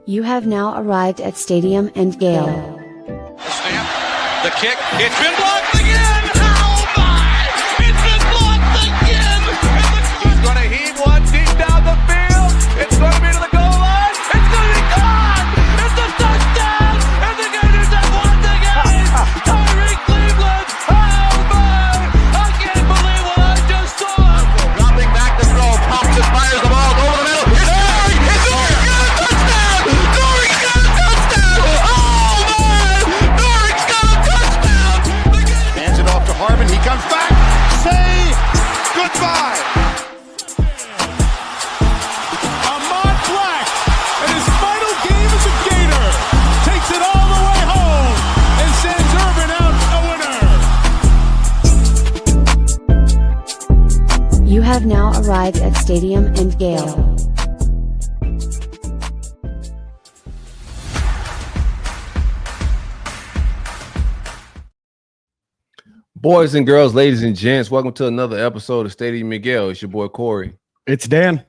You have now arrived at Stadium and Gale. The snap, the kick, it's been blocked again! Oh my! It's been blocked again! He's going to heave one deep down the field. It's going to be to the goal line. It's going to be caught! It's a touchdown! And the Gators have won the game! Tyreek Cleveland! Oh my! I can't believe what I just saw! Dropping back to throw, pops and fires the ball over the middle. It's Dory! It's Dory! Got a touchdown! Dory's got a touchdown! Oh man! Dory's got a touchdown! Hands it off to Harmon. He comes back. Say goodbye. Ahmad Black, in his final game as a Gator, takes it all the way home and sends Urban out a winner. You have now arrived at Stadium and Gale. Boys and girls, ladies and gents, welcome to another episode of Stadium and Gale. It's your boy Corey. It's Dan.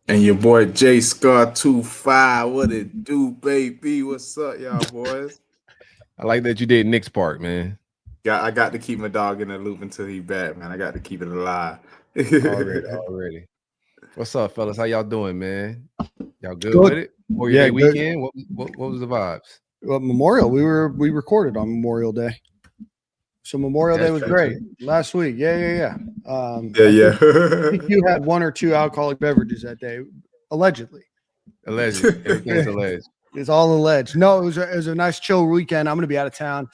And your boy J Scar 25. What it do, baby? What's up, y'all boys? I like that you did Nick's part, man. I got to keep my dog in the loop until he back, man. I got to keep it alive. Already. What's up, fellas? How y'all doing, man? Y'all good with it? Yeah, Day weekend? What was the vibes? Well, Memorial. We recorded on Memorial Day. So Memorial Day was great last week. Yeah. Yeah. I think you had one or two alcoholic beverages that day, allegedly. Everything's alleged. It's all alleged. No, it was a nice chill weekend. I'm going to be out of town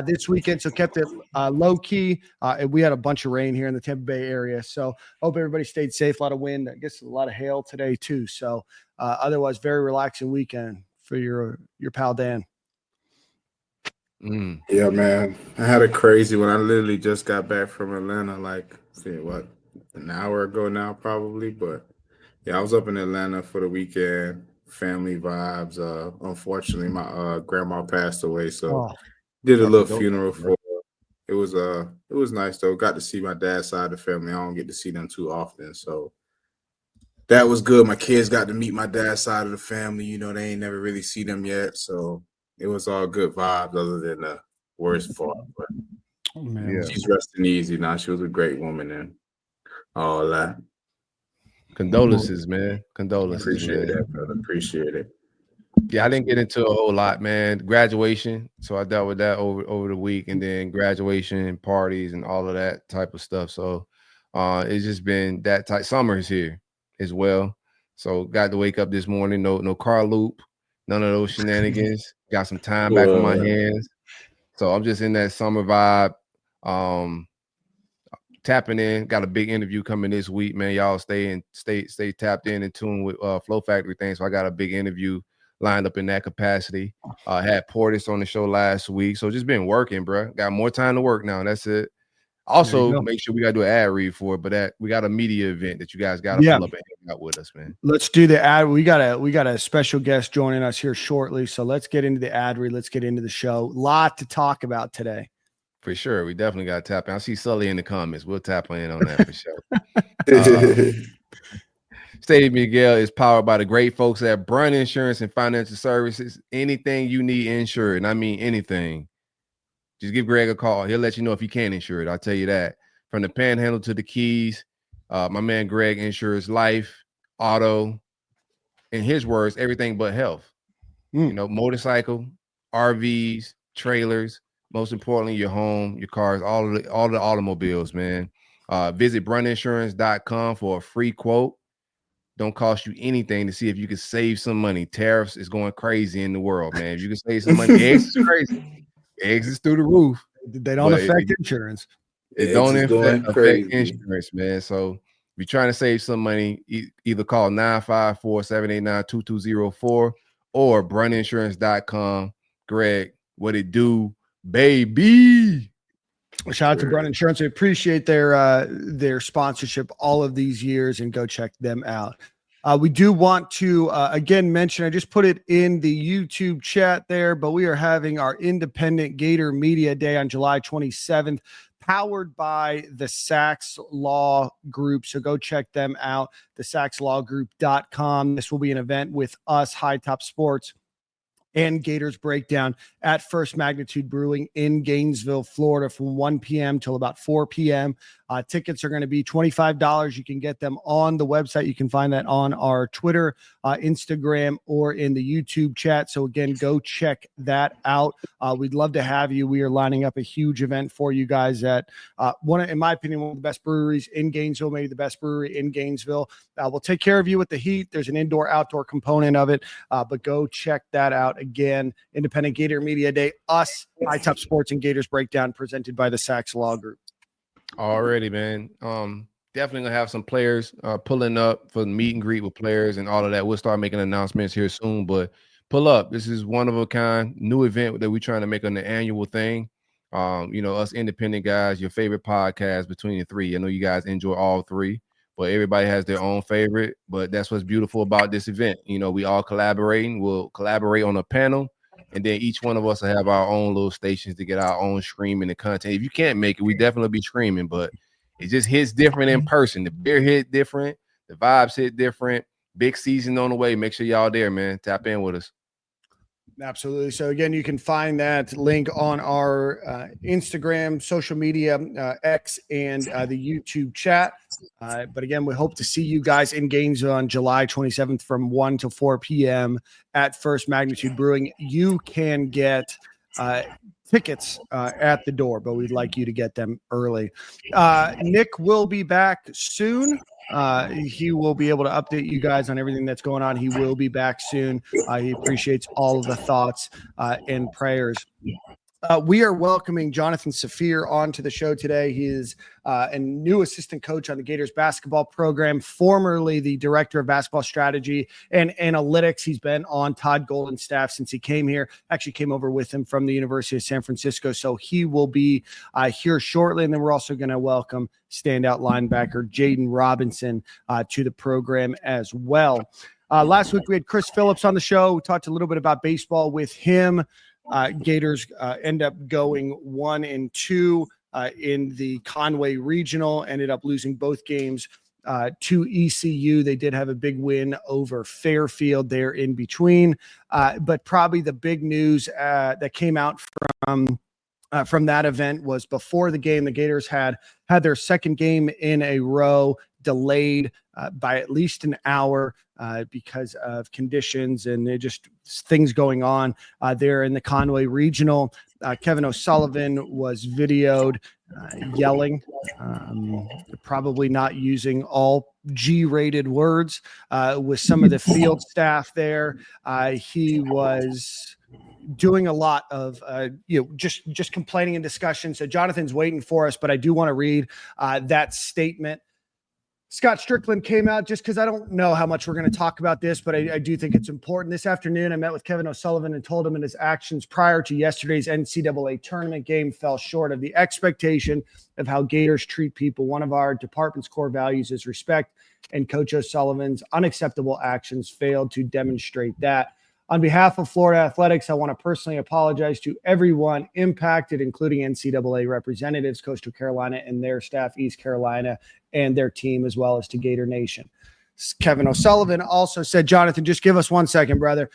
this weekend, so kept it low key. And we had a bunch of rain here in the Tampa Bay area, so hope everybody stayed safe. A lot of wind. I guess a lot of hail today too. So otherwise, very relaxing weekend for your pal Dan. Yeah, man. I had a crazy one. I literally just got back from Atlanta, an hour ago now, probably. But yeah, I was up in Atlanta for the weekend. Family vibes. Unfortunately, my grandma passed away, so did a little funeral for her. It was nice though. Got to see my dad's side of the family. I don't get to see them too often, so that was good. My kids got to meet my dad's side of the family. You know, they ain't never really see them yet, so it was all good vibes other than the worst part. But she's resting easy now. She was a great woman and all that. Condolences, man. Appreciate that, brother. Appreciate it. Yeah, I didn't get into a whole lot, man. Graduation, so I dealt with that over the week, and then graduation parties and all of that type of stuff. So it's just been that type. Summer is here as well, so got to wake up this morning. No car loop, none of those shenanigans. Got some time back on my hands, so I'm just in that summer vibe. Tapping in. Got a big interview coming this week, man. Y'all stay tapped in and tuned with Flow Factory things. So I got a big interview lined up in that capacity. Had Portis on the show last week, so just been working, bro. Got more time to work now. That's it. Also, make sure we got to do an ad read for it, but that we got a media event that you guys got to pull up and hang out with us, man. Let's do the ad. We got a special guest joining us here shortly, so let's get into the ad read. Let's get into the show. Lot to talk about today. For sure. We definitely got to tap in. I see Sully in the comments. We'll tap in on that for sure. Stadium and Gale is powered by the great folks at Brun Insurance and Financial Services. Anything you need insured, and I mean anything, just give Greg a call. He'll let you know if you can insure it. I'll tell you that. From the Panhandle to the Keys, my man Greg insures life, auto, in his words, everything but health. You know, motorcycle, RVs, trailers, most importantly, your home, your cars, all the automobiles, man. Visit bruninsurance.com for a free quote. Don't cost you anything to see if you can save some money. Tariffs is going crazy in the world, man. If you can save some money, eggs is crazy. Eggs is through the roof. They don't affect insurance. It don't affect insurance, man. So if you're trying to save some money, either call 954-789-2204 or bruninsurance.com. Greg, what it do? Baby, shout out to Brun Insurance. I appreciate their sponsorship all of these years, and go check them out. We do want to again mention, I just put it in the YouTube chat there, but we are having our Independent Gator Media Day on July 27th. powered by the Sachs Law Group. So go check them out, thesaxlawgroup.com. This will be an event with us, High Top Sports, and Gators Breakdown at First Magnitude Brewing in Gainesville, Florida from 1 p.m. till about 4 p.m. Tickets are going to be $25. You can get them on the website. You can find that on our Twitter, Instagram, or in the YouTube chat. So again, go check that out. We'd love to have you. We are lining up a huge event for you guys at in my opinion, one of the best breweries in Gainesville, maybe the best brewery in Gainesville. We'll take care of you with the heat. There's an indoor-outdoor component of it, but go check that out. Again, Independent Gator Media Day, us, High Top Sports, and Gators Breakdown, presented by the Sachs Law Group. Already, man. Definitely gonna have some players pulling up for the meet and greet with players and all of that. We'll start making announcements here soon, but pull up. This is one of a kind new event that we're trying to make an annual thing. Us independent guys, your favorite podcast between the three. I know you guys enjoy all three, but everybody has their own favorite. But that's what's beautiful about this event. We all collaborating. We'll collaborate on a panel. And then each one of us will have our own little stations to get our own streaming and content. If you can't make it, we definitely be streaming, but it just hits different in person. The beer hit different. The vibes hit different. Big season on the way. Make sure y'all there, man. Tap in with us. Absolutely. So again, you can find that link on our Instagram, social media, X, and the YouTube chat. But again, we hope to see you guys in Gainesville on July 27th from 1 to 4 p.m. at First Magnitude Brewing. You can get tickets at the door, but we'd like you to get them early. Nick will be back soon. He will be able to update you guys on everything that's going on. He will be back soon. He appreciates all of the thoughts and prayers. We are welcoming Jonathan Safir onto the show today. He is a new assistant coach on the Gators basketball program, formerly the director of basketball strategy and analytics. He's been on Todd Golden's staff since he came here. Actually came over with him from the University of San Francisco. So he will be here shortly. And then we're also going to welcome standout linebacker Jaden Robinson to the program as well. Last week we had Chris Phillips on the show. We talked a little bit about baseball with him. Gators end up going 1-2 in the Conway Regional, ended up losing both games to ECU. They did have a big win over Fairfield there in between. But probably the big news that came out from that event was before the game, the Gators had their second game in a row delayed by at least an hour because of conditions and just things going on there in the Conway Regional. Kevin O'Sullivan was videoed yelling, probably not using all G-rated words with some of the field staff there. He was doing a lot of just complaining and discussion. So Jonathan's waiting for us, but I do want to read that statement. Scott Strickland came out just because I don't know how much we're going to talk about this, but I do think it's important. This afternoon, I met with Kevin O'Sullivan and told him that his actions prior to yesterday's NCAA tournament game fell short of the expectation of how Gators treat people. One of our department's core values is respect, and Coach O'Sullivan's unacceptable actions failed to demonstrate that. On behalf of Florida Athletics, I want to personally apologize to everyone impacted, including NCAA representatives, Coastal Carolina and their staff, East Carolina, and their team, as well as to Gator Nation. Kevin O'Sullivan also said, Jonathan, just give us 1 second, brother.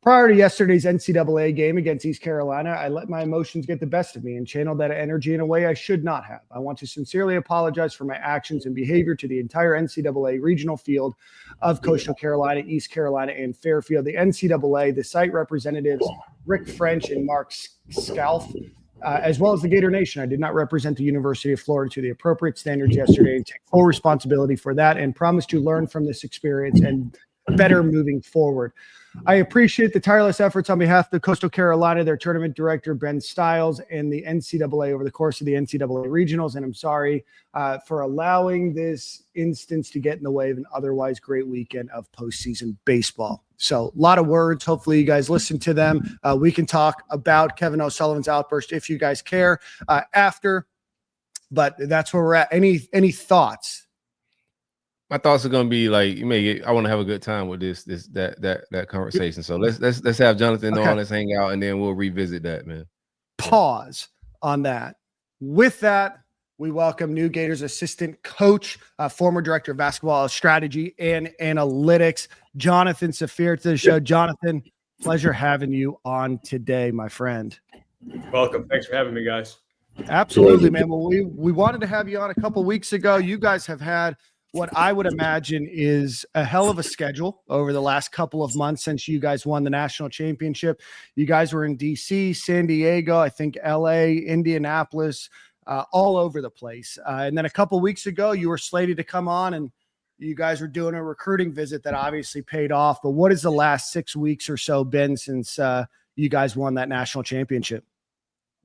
Prior to yesterday's NCAA game against East Carolina, I let my emotions get the best of me and channeled that energy in a way I should not have. I want to sincerely apologize for my actions and behavior to the entire NCAA regional field of Coastal Carolina, East Carolina, and Fairfield. The NCAA, the site representatives, Rick French and Mark Scalf, as well as the Gator Nation. I did not represent the University of Florida to the appropriate standards yesterday and take full responsibility for that and promise to learn from this experience and better moving forward. I appreciate the tireless efforts on behalf of the Coastal Carolina, their tournament director, Ben Stiles, and the NCAA over the course of the NCAA regionals. And I'm sorry for allowing this instance to get in the way of an otherwise great weekend of postseason baseball. So a lot of words. Hopefully you guys listen to them. We can talk about Kevin O'Sullivan's outburst if you guys care after, but that's where we're at. Any thoughts? My thoughts are gonna be like, I want to have a good time with that conversation. So let's have Jonathan on, let's hang out, and then we'll revisit that, man. Pause on that. With that, we welcome new Gators assistant coach, former director of basketball strategy and analytics, Jonathan Safir, to the show. Jonathan, pleasure having you on today, my friend. Welcome. Thanks for having me, guys. Absolutely, man. Well, we wanted to have you on a couple weeks ago. You guys have had what I would imagine is a hell of a schedule over the last couple of months since you guys won the national championship. You guys were in DC, San Diego, I think LA, Indianapolis, all over the place. And then a couple weeks ago, you were slated to come on and you guys were doing a recruiting visit that obviously paid off. But what has the last 6 weeks or so been since you guys won that national championship?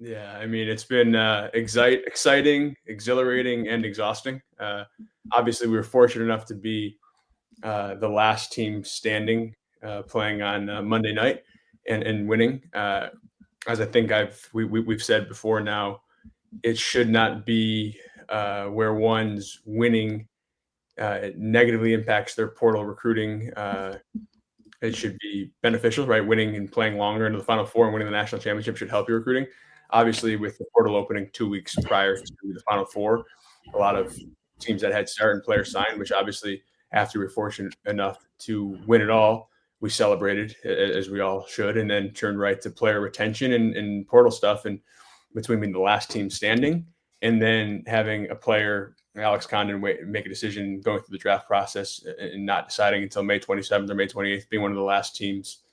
Yeah, I mean, it's been exciting, exhilarating, and exhausting. Obviously, we were fortunate enough to be the last team standing, playing on Monday night and winning. As I think we've said before now, it should not be where one's winning negatively impacts their portal recruiting. It should be beneficial, right? Winning and playing longer into the Final Four and winning the national championship should help your recruiting. Obviously, with the portal opening 2 weeks prior to the Final Four, a lot of teams that had start and players signed, which obviously after we were fortunate enough to win it all, we celebrated as we all should, and then turned right to player retention and portal stuff. And between being the last team standing and then having a player, Alex Condon, make a decision going through the draft process and not deciding until May 27th or May 28th, being one of the last teams,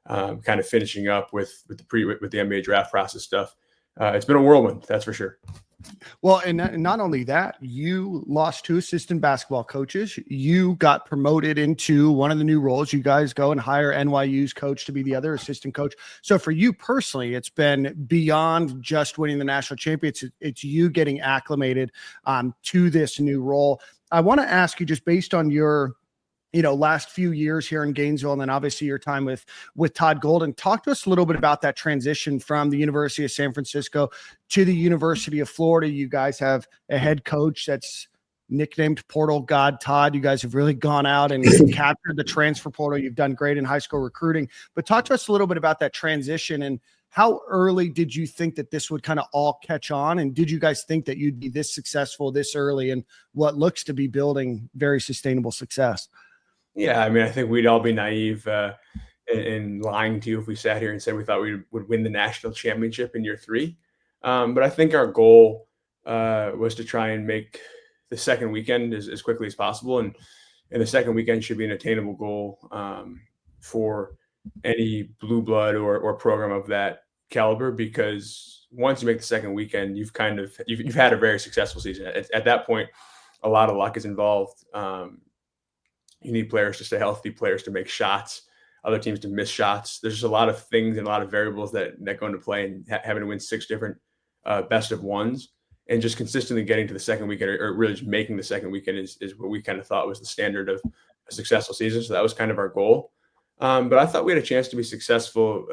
kind of finishing up with the NBA draft process stuff. It's been a whirlwind, that's for sure. Well, and not only that, you lost 2 assistant basketball coaches. You got promoted into one of the new roles. You guys go and hire NYU's coach to be the other assistant coach. So for you personally, it's been beyond just winning the national championship. It's you getting acclimated to this new role. I want to ask you, just based on your last few years here in Gainesville, and then obviously your time with Todd Golden, talk to us a little bit about that transition from the University of San Francisco to the University of Florida. You guys have a head coach that's nicknamed Portal God Todd. You guys have really gone out and captured the transfer portal. You've done great in high school recruiting, but talk to us a little bit about that transition and how early did you think that this would kind of all catch on? And did you guys think that you'd be this successful this early in what looks to be building very sustainable success? Yeah, I mean, I think we'd all be naive and lying to you if we sat here and said we thought we would win the national championship in year 3. But I think our goal was to try and make the second weekend as quickly as possible. And the second weekend should be an attainable goal for any blue blood or program of that caliber, because once you make the second weekend, you've had a very successful season. At that point, a lot of luck is involved. You need players to stay healthy, players to make shots, other teams to miss shots. There's just a lot of things and a lot of variables that go into play, and having to win 6 different best of ones and just consistently getting to the second weekend or really just making the second weekend is what we kind of thought was the standard of a successful season. So that was kind of our goal. But I thought we had a chance to be successful,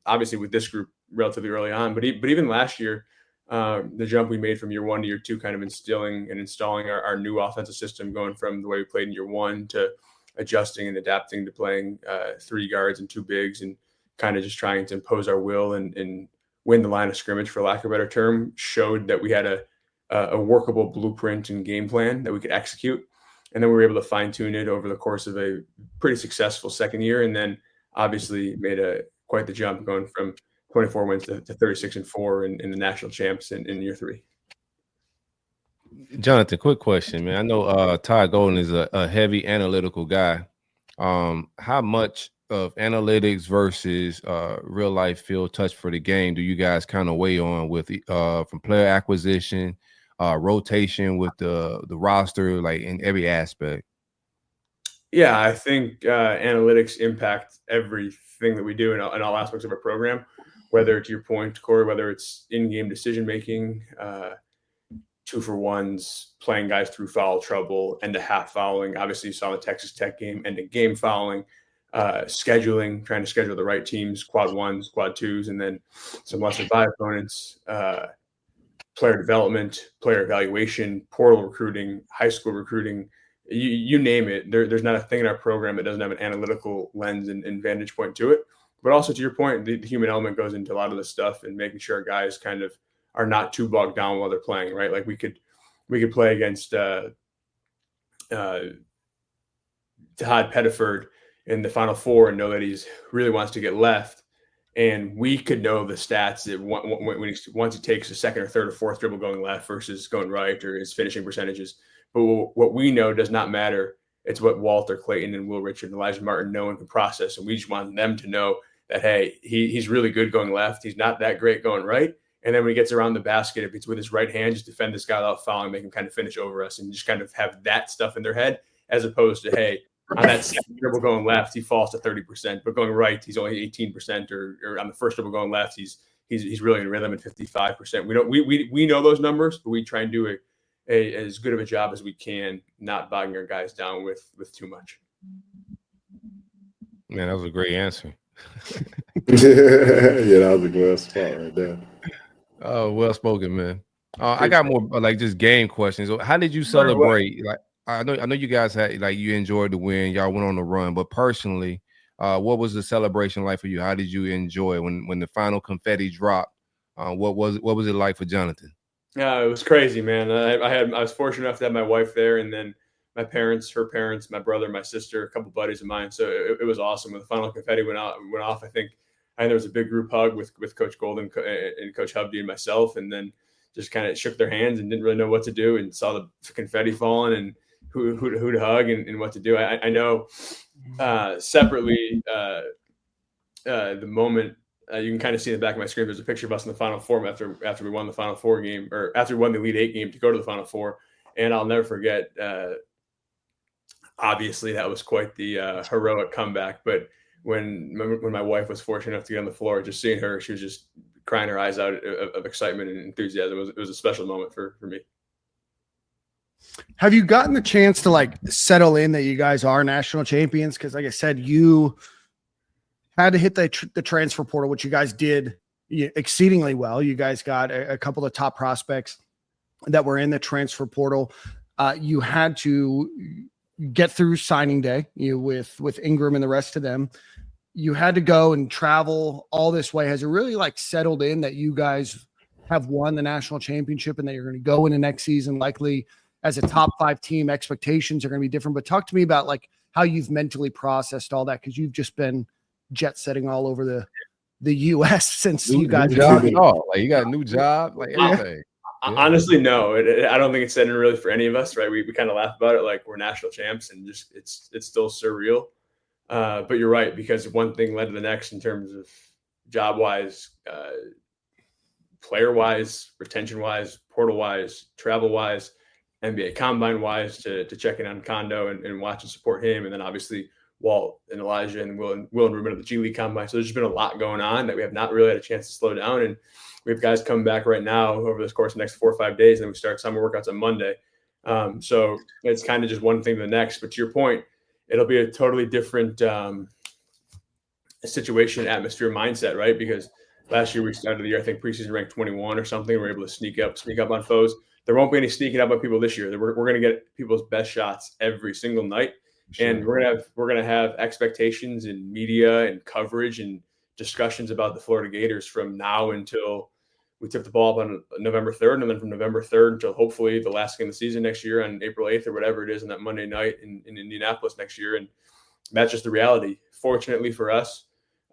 obviously with this group relatively early on, but even last year, the jump we made from year 1 to year 2, kind of instilling and installing our new offensive system, going from the way we played in year 1 to adjusting and adapting to playing 3 guards and 2 bigs, and kind of just trying to impose our will and win the line of scrimmage, for lack of a better term, showed that we had a workable blueprint and game plan that we could execute. And then we were able to fine tune it over the course of a pretty successful second year. And then obviously made quite the jump, going from 24 wins to 36-4 in the national champs in year 3. Jonathan, quick question, man. I know Todd Golden is a heavy analytical guy. How much of analytics versus real life field touch for the game do you guys kind of weigh on with from player acquisition, rotation with the roster, like in every aspect? Yeah, I think analytics impact everything that we do in all aspects of our program, whether, to your point, Corey, whether it's in-game decision-making, 2-for-1s, playing guys through foul trouble, end-of-half fouling. Obviously, you saw the Texas Tech game, end-of-game fouling, scheduling, trying to schedule the right teams, quad 1s, quad 2s, and then some lesser-by opponents, player development, player evaluation, portal recruiting, high school recruiting, you name it. There's not a thing in our program that doesn't have an analytical lens and vantage point to it. But also, to your point, the human element goes into a lot of this stuff, and making sure our guys kind of are not too bogged down while they're playing, right? Like we could play against Todd Pettiford in the Final Four and know that he's really wants to get left. And we could know the stats that once he takes a second or third or fourth dribble going left versus going right, or his finishing percentages. But what we know does not matter. It's what Walter Clayton and Will Richard and Elijah Martin know and can process. And we just want them to know that, hey, he's really good going left. He's not that great going right. And then when he gets around the basket, if it's with his right hand, just defend this guy without fouling, make him kind of finish over us and just kind of have that stuff in their head, as opposed to, hey, on that second dribble going left, he falls to 30%, but going right, he's only 18%, or on the first dribble going left, he's really in rhythm at 55%. We know those numbers, but we try and do as good of a job as we can, not bogging our guys down with too much. Man, that was a great answer. Yeah, that was a good spot right there. Oh, well spoken, man. I got more like just game questions. How did you celebrate? Like, I know you guys had, like, you enjoyed the win. Y'all went on the run, but personally, what was the celebration like for you? How did you enjoy when the final confetti dropped? What was it like for Jonathan? Yeah, it was crazy, man. I was fortunate enough to have my wife there, and then my parents, her parents, my brother, my sister, a couple buddies of mine. So it was awesome when the final confetti went off. I think there was a big group hug with Coach Golden and Coach Hubby and myself, and then just kind of shook their hands and didn't really know what to do, and saw the confetti falling and who to hug and what to do. I know separately the moment you can kind of see in the back of my screen, there's a picture of us in the Final Four after we won the Final Four game, or after we won the Elite Eight game to go to the Final Four. And I'll never forget, obviously that was quite the heroic comeback. But when my wife was fortunate enough to get on the floor, just seeing her, she was just crying her eyes out of excitement and enthusiasm. It was a special moment for me. Have you gotten the chance to like settle in that you guys are national champions? Because like I said, you had to hit the transfer portal, which you guys did exceedingly well. You guys got a couple of top prospects that were in the transfer portal. You had to get through signing day with Ingram and the rest of them. You had to go and travel all this way. Has it really like settled in that you guys have won the national championship and that you're going to go into next season likely as a top 5 team? Expectations are going to be different, but talk to me about like how you've mentally processed all that, because you've just been jet setting all over the U.S. since you guys you got a new job, like everything. Honestly, no. I don't think it's setting really for any of us, right? We kind of laugh about it like we're national champs, and just it's still surreal. But you're right, because one thing led to the next in terms of job-wise, player-wise, retention-wise, portal-wise, travel-wise, NBA Combine-wise, to check in on Kondo and watch and support him. And then obviously Walt and Elijah and Will and Ruben at the G League Combine. So there's just been a lot going on that we have not really had a chance to slow down. And we have guys coming back right now over this course of the next 4 or 5 days, and then we start summer workouts on Monday. So it's kind of just one thing to the next. But to your point, it'll be a totally different situation, atmosphere, mindset, right? Because last year we started the year, I think preseason ranked 21 or something. We're able to sneak up on foes. There won't be any sneaking up on people this year. We're going to get people's best shots every single night. Sure. And we're gonna have expectations in media and coverage and discussions about the Florida Gators from now until we tip the ball up on November 3rd, and then from November 3rd until hopefully the last game of the season next year on April 8th or whatever it is on that Monday night in Indianapolis next year. And that's just the reality. Fortunately for us,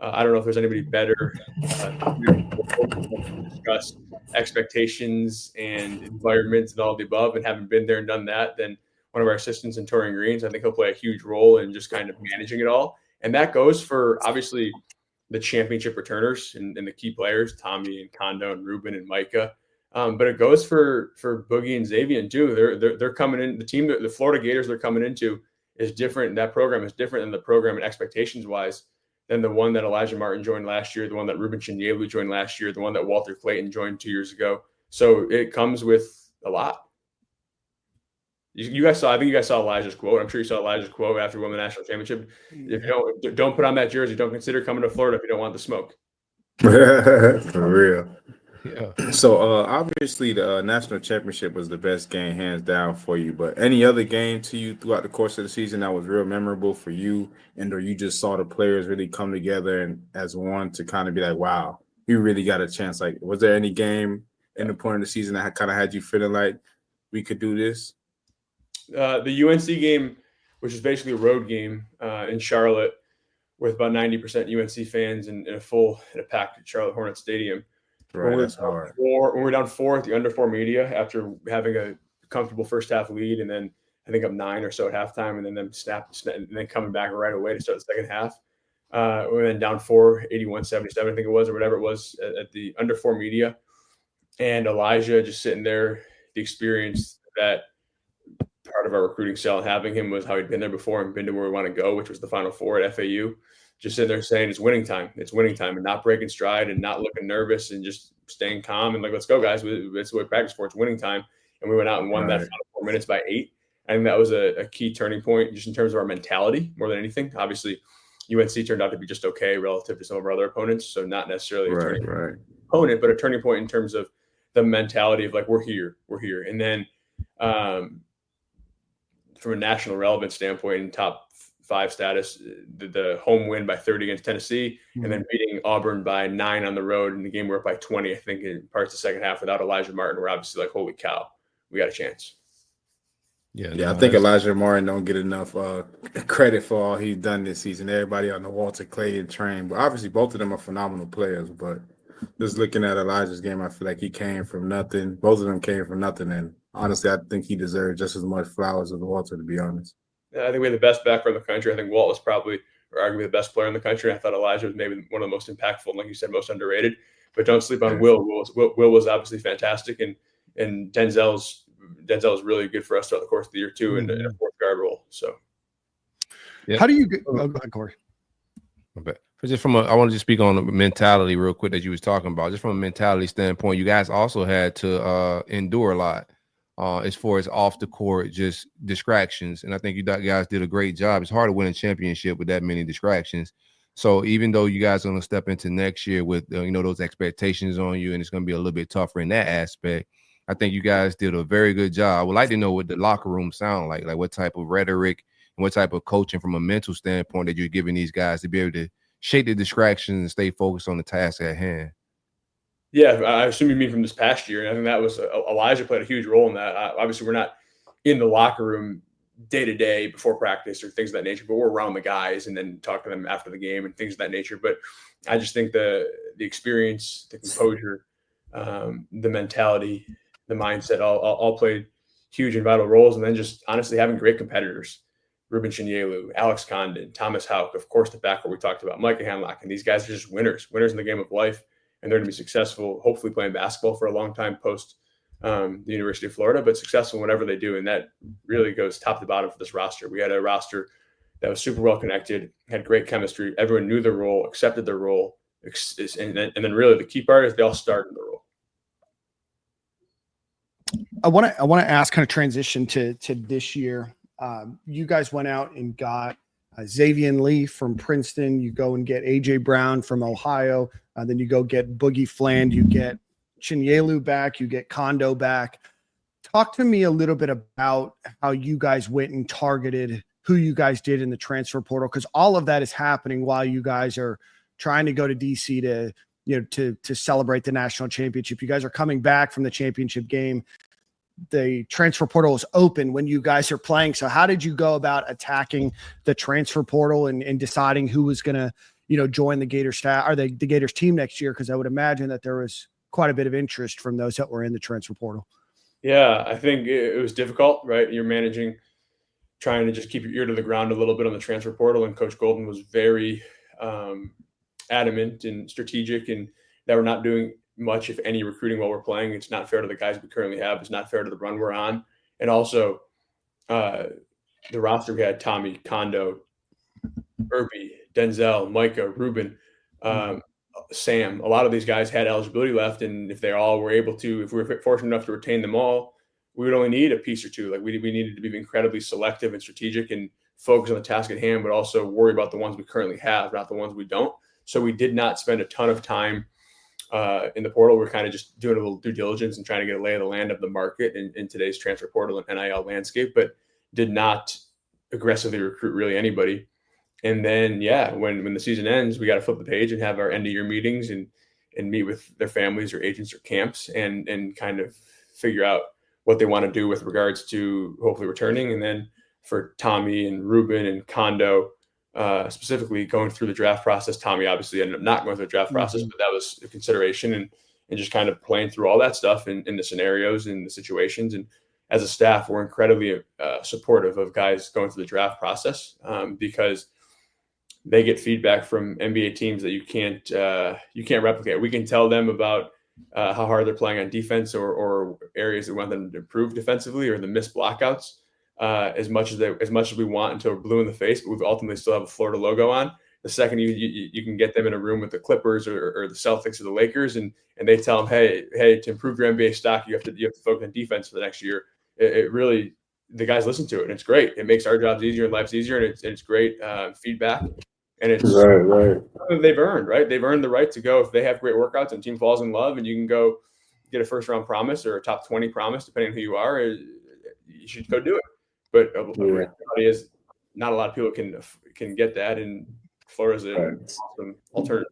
I don't know if there's anybody better to discuss expectations and environments and all the above, and having been there and done that than one of our assistants in Torian Greens. I think he'll play a huge role in just kind of managing it all. And that goes for obviously the championship returners and the key players, Tommy and Kondo and Ruben and Micah. But it goes for Boogie and Xavier too. They're coming in. The team that the Florida Gators they're coming into is different. That program is different than the program and expectations wise than the one that Elijah Martin joined last year, the one that Ruben Chinyelu joined last year, the one that Walter Clayton joined 2 years ago. So it comes with a lot. You guys saw, I think you guys saw Elijah's quote. I'm sure you saw Elijah's quote after we won the national championship. If you don't put on that jersey, don't consider coming to Florida if you don't want the smoke. For real. Yeah. So obviously the national championship was the best game hands down for you, but any other game to you throughout the course of the season that was real memorable for you, and or you just saw the players really come together and as one to kind of be like, wow, you really got a chance? Like, was there any game in the point of the season that kind of had you feeling like we could do this? The UNC game, which is basically a road game in Charlotte with about 90% UNC fans and a packed Charlotte Hornets Stadium. Right, that's hard. When we're down 4 at the under 4 media after having a comfortable first half lead, and then I think up 9 or so at halftime, and then them snap and then coming back right away to start the second half. We're then down 4, 81-77, I think it was, or whatever it was at the under 4 media. And Elijah just sitting there, the experience that part of our recruiting cell and having him was how he'd been there before and been to where we want to go, which was the Final Four at FAU. Just sitting there saying it's winning time, and not breaking stride and not looking nervous and just staying calm and like, let's go, guys. It's what we practice for. It's winning time. And we went out and won that final 4 minutes by 8. I think that was a key turning point just in terms of our mentality more than anything. Obviously, UNC turned out to be just okay relative to some of our other opponents. So not necessarily a turning opponent, but a turning point in terms of the mentality of like, we're here. And then from a national relevance standpoint in top 5 status, the home win by 30 against Tennessee, and then beating Auburn by 9 on the road in the game we're up by 20, I think in parts of the second half without Elijah Martin, we're obviously like, holy cow, we got a chance. Yeah, I think Elijah Martin don't get enough credit for all he's done this season. Everybody on the Walter Clay and Train, but obviously both of them are phenomenal players. But just looking at Elijah's game, I feel like he came from nothing. Both of them came from nothing, and honestly, I think he deserved just as much flowers as Walter, to be honest. I think we had the best backer in the country. I think Walt was probably, or arguably, the best player in the country. I thought Elijah was maybe one of the most impactful, and like you said, most underrated. But don't sleep on Will. Will was obviously fantastic, and Denzel's really good for us throughout the course of the year too, in a fourth guard role. So, how do you get? Oh, go ahead, Corey. I want to just speak on the mentality real quick that you was talking about. Just from a mentality standpoint, you guys also had to endure a lot as far as off the court, just distractions. And I think you guys did a great job. It's hard to win a championship with that many distractions. So even though you guys are going to step into next year with those expectations on you, and it's going to be a little bit tougher in that aspect, I think you guys did a very good job. I would like to know what the locker room sound like what type of rhetoric and what type of coaching from a mental standpoint that you're giving these guys to be able to shake the distractions and stay focused on the task at hand. Yeah, I assume you mean from this past year. And I think that was Elijah played a huge role in that. Obviously, we're not in the locker room day to day before practice or things of that nature, but we're around the guys and then talk to them after the game and things of that nature. But I just think the experience, the composure, the mentality, the mindset all played huge and vital roles. And then just honestly having great competitors. Ruben Chinyelu, Alex Condon, Thomas Houck, of course, the backcourt we talked about, Micah Hanlock, and these guys are just winners in the game of life, and they're going to be successful, hopefully playing basketball for a long time post the University of Florida, but successful whenever they do, and that really goes top to bottom for this roster. We had a roster that was super well connected, had great chemistry, everyone knew their role, accepted their role, and then really the key part is they all started the role. I want to ask, kind of transition to this year. You guys went out and got Xavier Lee from Princeton. You go and get AJ Brown from Ohio. Then you go get Boogie Fland. You get Chinyelu back. You get Kondo back. Talk to me a little bit about how you guys went and targeted who you guys did in the transfer portal, because all of that is happening while you guys are trying to go to DC to celebrate the national championship. You guys are coming back from the championship game. The transfer portal is open when you guys are playing. So how did you go about attacking the transfer portal and deciding who was going to, join the Gators staff or the Gators team next year? Because I would imagine that there was quite a bit of interest from those that were in the transfer portal. Yeah, I think it was difficult, right? You're managing, trying to just keep your ear to the ground a little bit on the transfer portal. And Coach Golden was very adamant and strategic, and that we're not doing much, if any, recruiting while we're playing. It's not fair to the guys we currently have. It's not fair to the run we're on. And also the roster, we had Tommy, Kondo, Irby, Denzel, Micah, Ruben, Sam. A lot of these guys had eligibility left, and if they all were able to, if we were fortunate enough to retain them all, we would only need a piece or two. Like we needed to be incredibly selective and strategic and focus on the task at hand, but also worry about the ones we currently have, not the ones we don't. So we did not spend a ton of time in the portal. We're kind of just doing a little due diligence and trying to get a lay of the land of the market in today's transfer portal and NIL landscape, but did not aggressively recruit really anybody. And then, when the season ends, we got to flip the page and have our end of year meetings and meet with their families or agents or camps and kind of figure out what they want to do with regards to hopefully returning. And then for Tommy and Ruben and Kondo, specifically going through the draft process. Tommy obviously ended up not going through the draft process, but that was a consideration, and just kind of playing through all that stuff in the scenarios and the situations. And as a staff, we're incredibly supportive of guys going through the draft process because they get feedback from NBA teams that you can't replicate. We can tell them about how hard they're playing on defense or areas that we want them to improve defensively or the missed blockouts as much as we want until we're blue in the face, but we ultimately still have a Florida logo on. The second you can get them in a room with the Clippers or the Celtics or the Lakers, and they tell them, hey, to improve your NBA stock, you have to focus on defense for the next year. It really, the guys listen to it, and it's great. It makes our jobs easier and life's easier, and it's great feedback. And it's right. They've earned, right? They've earned the right to go if they have great workouts and team falls in love, and you can go get a first round promise or a top 20 promise, depending on who you are. You should go do it. But reality is, not a lot of people can get that, and Florida's an awesome alternative.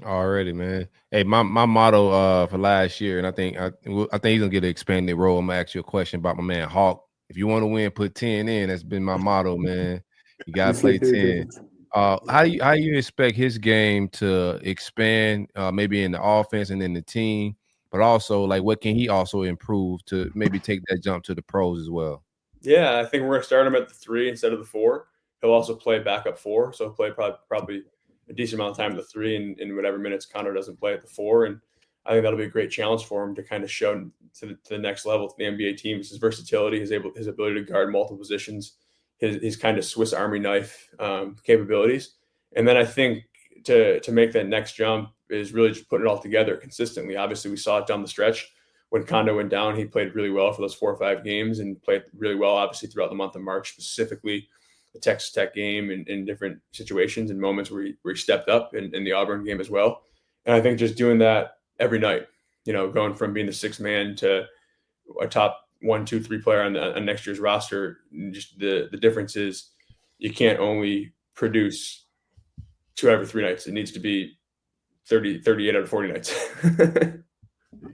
Already, man. Hey, my motto for last year, and I think he's gonna get an expanded role. I'm gonna ask you a question about my man Hawk. If you want to win, put 10 in. That's been my motto, man. You gotta play 10. How do you expect his game to expand, maybe in the offense and in the team, but also like what can he also improve to maybe take that jump to the pros as well? Yeah, I think we're gonna start him at the 3 instead of the 4. He'll also play backup 4, so he'll play probably a decent amount of time at the 3 in whatever minutes Connor doesn't play at the 4. And I think that'll be a great challenge for him to kind of show to the next level to the NBA teams his versatility, his ability to guard multiple positions, his kind of Swiss Army knife capabilities. And then I think to make that next jump is really just putting it all together consistently. Obviously, we saw it down the stretch. When Kondo went down, he played really well for those 4 or 5 games and played really well, obviously, throughout the month of March, specifically the Texas Tech game and in different situations and moments where he stepped up in the Auburn game as well. And I think just doing that every night, going from being the 6th man to a top 1, 2, 3 player on next year's roster, just the difference is you can't only produce 2 out of 3 nights. It needs to be 38 out of 40 nights.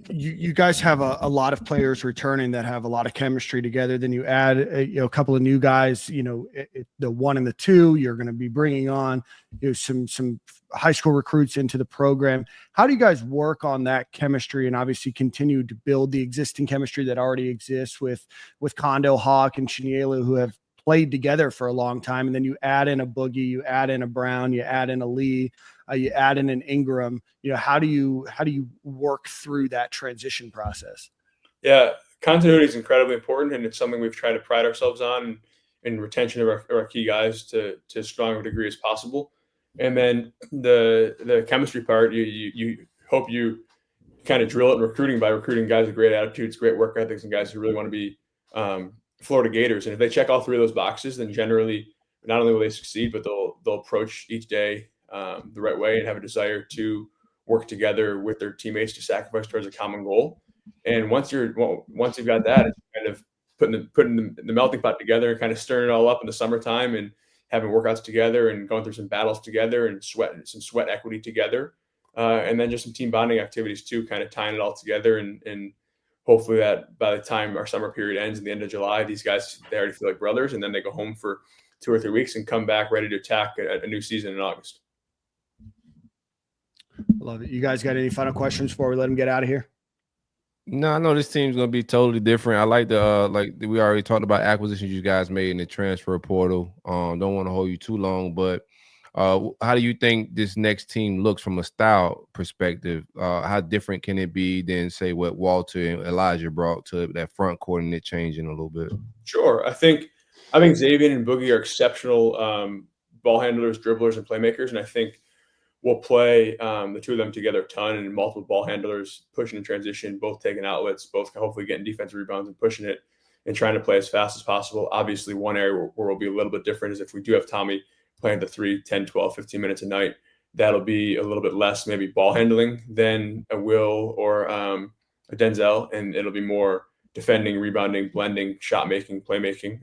You guys have a lot of players returning that have a lot of chemistry together. Then you add a couple of new guys, the 1 and the 2, you're going to be bringing on some high school recruits into the program. How do you guys work on that chemistry and obviously continue to build the existing chemistry that already exists with Kondo, Hawk, and Chinielu, who have played together for a long time? And then you add in a Boogie, you add in a Brown, you add in a Lee, you add in an Ingram. How do you work through that transition process? Yeah, continuity is incredibly important, and it's something we've tried to pride ourselves on in retention of our key guys to as strong of a degree as possible. And then the chemistry part, you hope you kind of drill it in recruiting by recruiting guys with great attitudes, great work ethics, and guys who really want to be Florida Gators. And if they check all 3 of those boxes, then generally not only will they succeed, but they'll approach each day the right way and have a desire to work together with their teammates to sacrifice towards a common goal. And once you've got that, it's kind of putting the melting pot together and kind of stirring it all up in the summertime and having workouts together and going through some battles together and some sweat equity together. And then just some team bonding activities too, kind of tying it all together. And hopefully that by the time our summer period ends at the end of July, these guys, they already feel like brothers, and then they go home for 2 or 3 weeks and come back ready to attack a new season in August. Love it. You guys got any final questions before we let them get out of here? No, I know this team's gonna be totally different. I like like we already talked about acquisitions you guys made in the transfer portal. Don't want to hold you too long, but how do you think this next team looks from a style perspective? How different can it be than say what Walter and Elijah brought to that front court and it changing a little bit? Sure. I think Xavier and Boogie are exceptional ball handlers, dribblers, and playmakers, and I think we'll play the 2 of them together a ton, and multiple ball handlers pushing in transition, both taking outlets, both hopefully getting defensive rebounds and pushing it and trying to play as fast as possible. Obviously, one area where we'll be a little bit different is if we do have Tommy playing the 3, 10, 12, 15 minutes a night, that'll be a little bit less maybe ball handling than a Will or a Denzel, and it'll be more defending, rebounding, blending, shot making, playmaking.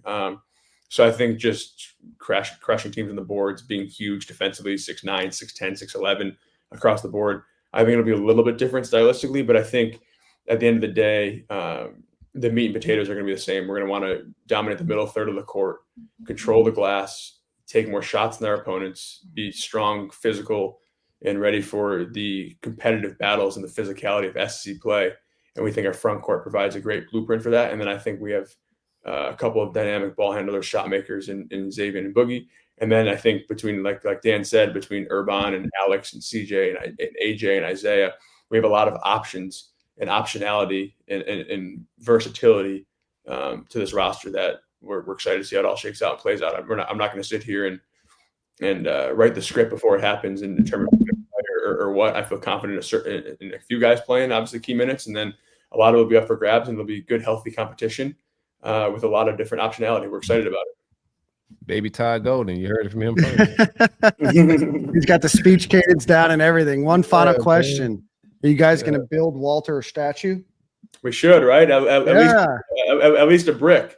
So I think just crushing teams on the boards, being huge defensively, 6'9", 6'10", 6'11", across the board. I think it'll be a little bit different stylistically, but I think at the end of the day, the meat and potatoes are going to be the same. We're going to want to dominate the middle third of the court, control the glass, take more shots than our opponents, be strong, physical, and ready for the competitive battles and the physicality of SEC play. And we think our front court provides a great blueprint for that. And then I think we have a couple of dynamic ball handlers, shot makers in Xavier and Boogie. And then I think between, like Dan said, between Urban and Alex and CJ and AJ and Isaiah, we have a lot of options and optionality and versatility to this roster that we're excited to see how it all shakes out and plays out. I'm not going to sit here and write the script before it happens and determine or what. I feel confident in a few guys playing, obviously key minutes, and then a lot of it will be up for grabs, and it'll be good, healthy competition with a lot of different optionality. We're excited about it. Baby Todd Golden, you heard it from him first. He's got the speech cadence down and everything. One final question. Man. Are you guys going to build Walter a statue? We should, right? At least a brick.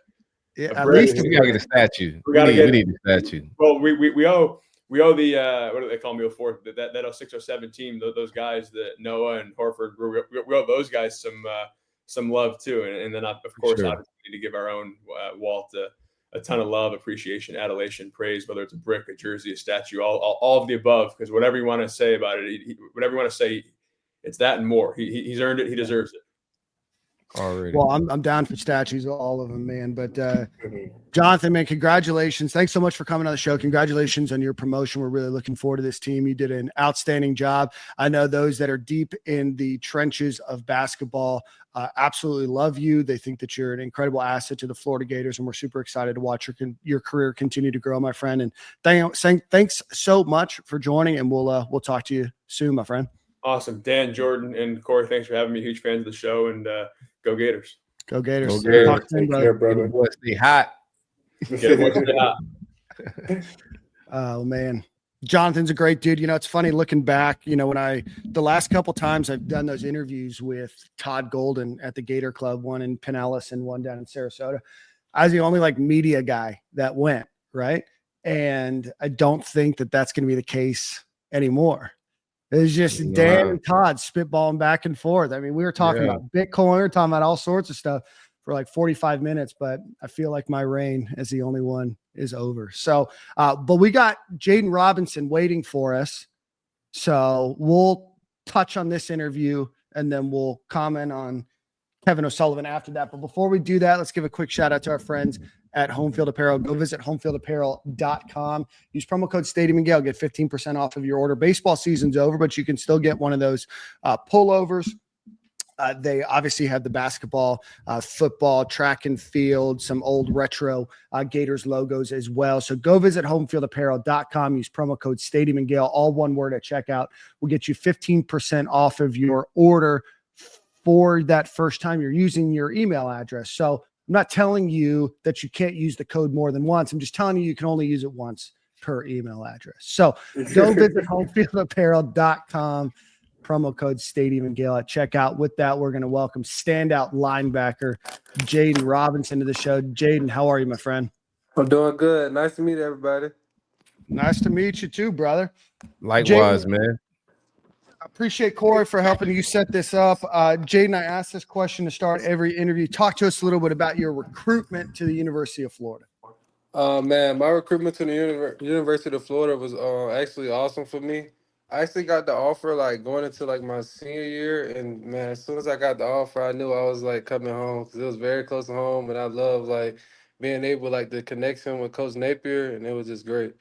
Yeah, at least we gotta get a statue. We need a statue. Well, we owe the what do they call me before that 0607 team, those guys that Noah and Horford, we owe those guys some love too, and then of course obviously we need to give our own Walt a ton of love, appreciation, adulation, praise, whether it's a brick, a jersey, a statue, all of the above, because whatever you want to say about it, whatever you want to say, it's that and more. He's earned it. He deserves it. Already. Well, I'm down for statues, all of them, man. But Jonathan, man, congratulations. Thanks so much for coming on the show. Congratulations on your promotion. We're really looking forward to this team. You did an outstanding job. I know those that are deep in the trenches of basketball absolutely love you. They think that you're an incredible asset to the Florida Gators, and we're super excited to watch your career continue to grow, my friend. And thanks so much for joining, and we'll talk to you soon, my friend. Awesome. Dan, Jordan, and Corey, thanks for having me. Huge fans of the show, and go Gators. Go Gators. Go Gators. Take care, brother. Boy, stay hot. Oh, man. Jonathan's a great dude. It's funny looking back, when the last couple times I've done those interviews with Todd Golden at the Gator Club, one in Pinellas and one down in Sarasota, I was the only media guy that went, right? And I don't think that that's going to be the case anymore. It's just Dan and Todd spitballing back and forth. I mean, we were talking about Bitcoin, we were talking about all sorts of stuff for 45 minutes, but I feel like my reign as the only one is over. So, but we got Jaden Robinson waiting for us. So we'll touch on this interview and then we'll comment on Kevin O'Sullivan after that. But before we do that, let's give a quick shout out to our friends at Home Field Apparel. Go visit homefieldapparel.com. Use promo code Stadium and Gale. Get 15% off of your order. Baseball season's over, but you can still get one of those pullovers. They obviously have the basketball, football, track and field, some old retro Gators logos as well. So go visit homefieldapparel.com. Use promo code Stadium and Gale, all one word at checkout. We'll get you 15% off of your order for that first time you're using your email address. So I'm not telling you that you can't use the code more than once. I'm just telling you can only use it once per email address. So go visit homefieldapparel.com, promo code Stadium and Gale at checkout. With that, we're going to welcome standout linebacker Jaden Robinson to the show. Jaden, how are you, my friend? I'm doing good. Nice to meet everybody. Nice to meet you too, brother. Likewise, Jaden, man. I appreciate Corey for helping you set this up. Jaden, I asked this question to start every interview. Talk to us a little bit about your recruitment to the University of Florida. Man, my recruitment to the University of Florida was actually awesome for me. I actually got the offer going into my senior year, and man, as soon as I got the offer, I knew I was coming home because it was very close to home, and I love being able the connection with Coach Napier, and it was just great.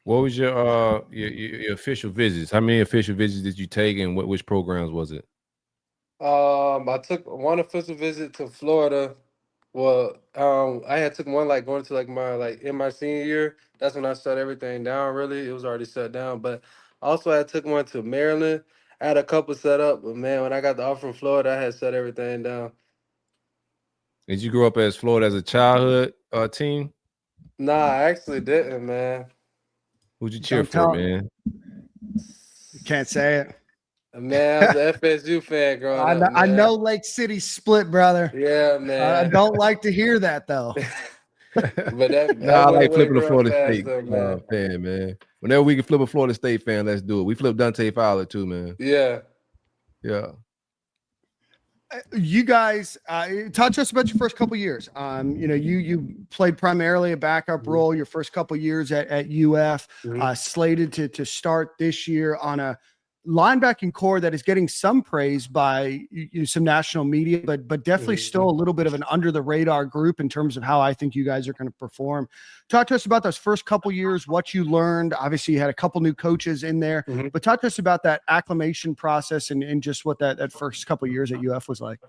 What was your official visits? How many official visits did you take, and which programs was it? I took one official visit to Florida. Well, I had took one going to my in my senior year. That's when I shut everything down. Really, it was already shut down. But also, I took one to Maryland. I had a couple set up, but man, when I got the offer from Florida, I had shut everything down. Did you grow up as Florida as a childhood team? Nah, I actually didn't, man. Who'd you cheer for, man? You can't say it. Man, I'm an FSU fan growing up. I know Lake City split, brother. Yeah, man. I don't like to hear that, though. But that I went like away flipping a real Florida fast State though, man. fan, man. Whenever we can flip a Florida State fan, let's do it. We flipped Dante Fowler too, man. Yeah. Yeah. You guys, talk to us about your first couple years. You played primarily a backup role your first couple years at UF, slated to start this year on a linebacking core that is getting some praise by some national media, but definitely still a little bit of an under the radar group in terms of how I think you guys are going to perform. Talk to us about those first couple years, what you learned. Obviously, you had a couple new coaches in there, but talk to us about that acclimation process and just what that first couple years at UF was like.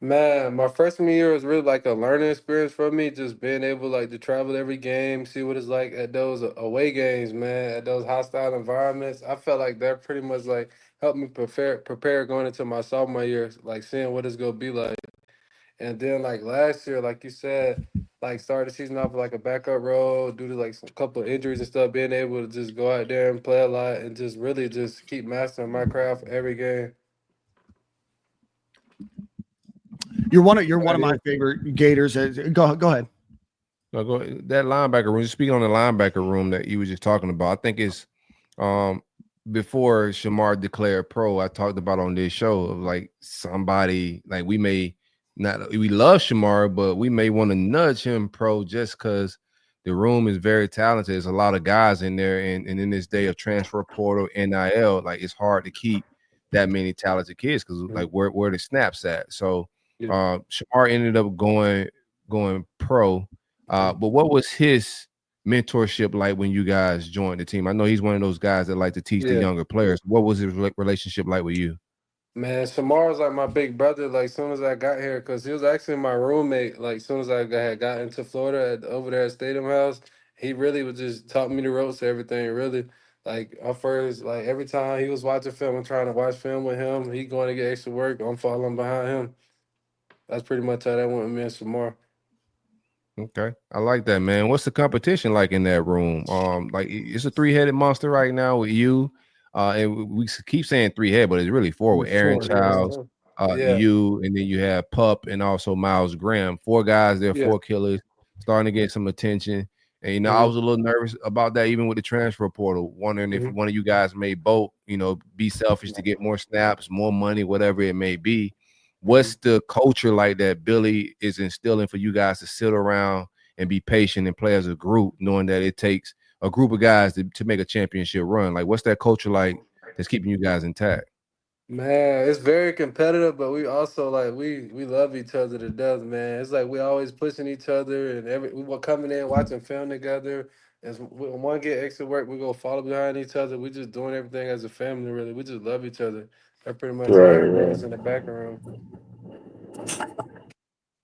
Man, my freshman year was really like a learning experience for me, just being able like to travel every game, see what it's like at those away games, man, at those hostile environments. I felt like that pretty much like helped me prepare going into my sophomore year, like seeing what it's gonna be like. And then like last year, like you said, like started the season off with like a backup role due to like some couple of injuries and stuff, being able to just go out there and play a lot and just really just keep mastering my craft every game. You're one of my favorite Gators. Go ahead. No, go that linebacker room. Just speaking on the linebacker room that you were just talking about, I think it's before Shamar declared pro. I talked about on this show of like somebody like we love Shamar, but we may want to nudge him pro just because the room is very talented. There's a lot of guys in there, and in this day of transfer portal, NIL, like it's hard to keep that many talented kids because like where the snaps at. So. Shamar ended up going pro, but what was his mentorship like when you guys joined the team? I know he's one of those guys that like to teach the younger players. What was his relationship like with you? Man, Shamar was like my big brother. Like soon as I got here, because he was actually my roommate. Like soon as I had got into Florida over there at Stadium House, he really was just taught me the ropes to everything. Really, like every time he was watching film, I'm trying to watch film with him. He going to get extra work. I'm following behind him. That's pretty much how that went with me and Shamar. Okay, I like that, man. What's the competition like in that room? Like it's a three-headed monster right now with you. And we keep saying three-head, but it's really four with Aaron Childs, you, and then you have Pup and also Miles Graham. Four guys there, four killers, starting to get some attention. And I was a little nervous about that, even with the transfer portal, wondering if one of you guys may both, be selfish to get more snaps, more money, whatever it may be. What's the culture like that Billy is instilling for you guys to sit around and be patient and play as a group, knowing that it takes a group of guys to make a championship run? Like, what's that culture like that's keeping you guys intact? Man, it's very competitive, but we also like we love each other to death, man. It's like we always pushing each other, and we were coming in watching film together. As when one get extra work, we go follow behind each other. We just doing everything as a family, really. We just love each other. That's pretty much how it is in the background.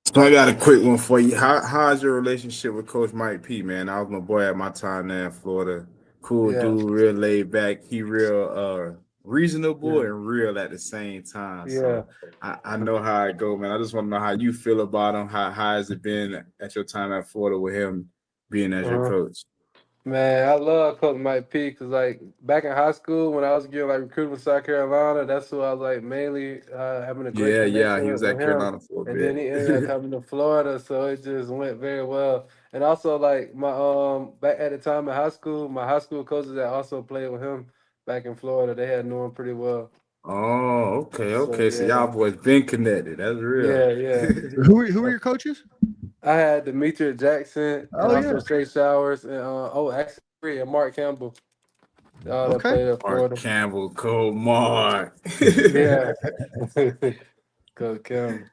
So I got a quick one for you. How's your relationship with Coach Mike P, man? I was my boy at my time there in Florida. Cool dude, real laid back. He real reasonable and real at the same time. So I know how it go, man. I just want to know how you feel about him. How has it been at your time at Florida with him being as your coach? Man, I love Coach Mike P because, like, back in high school when I was getting like recruited from South Carolina, that's who I was like mainly having a great connection he was with at Carolina for a bit. And then he ended up coming to Florida, so it just went very well. And also, like my back at the time in high school, my high school coaches that also played with him back in Florida, they had known him pretty well. Oh, okay. So y'all boys been connected. That's real. Yeah. Who are your coaches? I had Demetria Jackson and also Trey Showers and actually Mark Campbell. That played at Florida. Mark Campbell, Cole Mark. Yeah. Coach Campbell.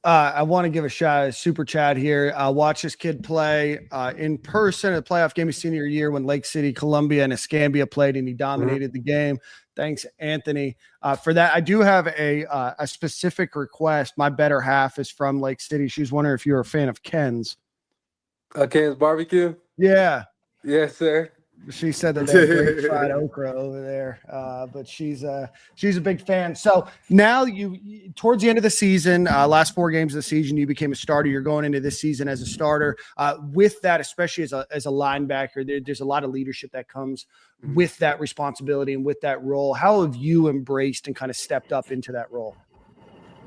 I want to give a shout out, super chat here. Watch this kid play in person at the playoff game his senior year when Lake City, Columbia, and Escambia played, and he dominated the game. Thanks, Anthony. For that, I do have a specific request. My better half is from Lake City. She's wondering if you're a fan of Ken's. Ken's Barbecue? Yeah. Yes, sir. She said that they have great fried okra over there, but she's a big fan. So now you towards the end of the season, last 4 games of the season, you became a starter. You're going into this season as a starter. With that, especially as a linebacker, there's a lot of leadership that comes with that responsibility and with that role. How have you embraced and kind of stepped up into that role?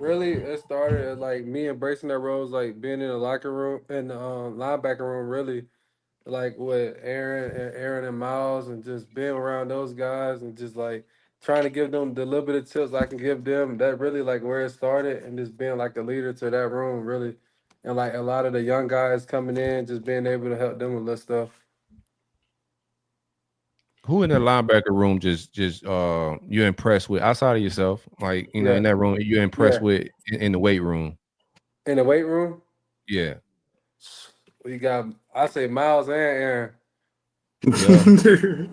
Really, it started as like me embracing that roles, like being in the locker room in the linebacker room. Really, like with Aaron and Miles, and just being around those guys, and just like trying to give them the little bit of tips I can give them. That really like where it started, and just being like a leader to that room, really, and like a lot of the young guys coming in, just being able to help them with this stuff. Who in the linebacker room just you're impressed with outside of yourself? Like, you know, Yeah, in that room, you're impressed yeah. with in the weight room. In the weight room, Yeah. we got I say Miles and Aaron. Yeah.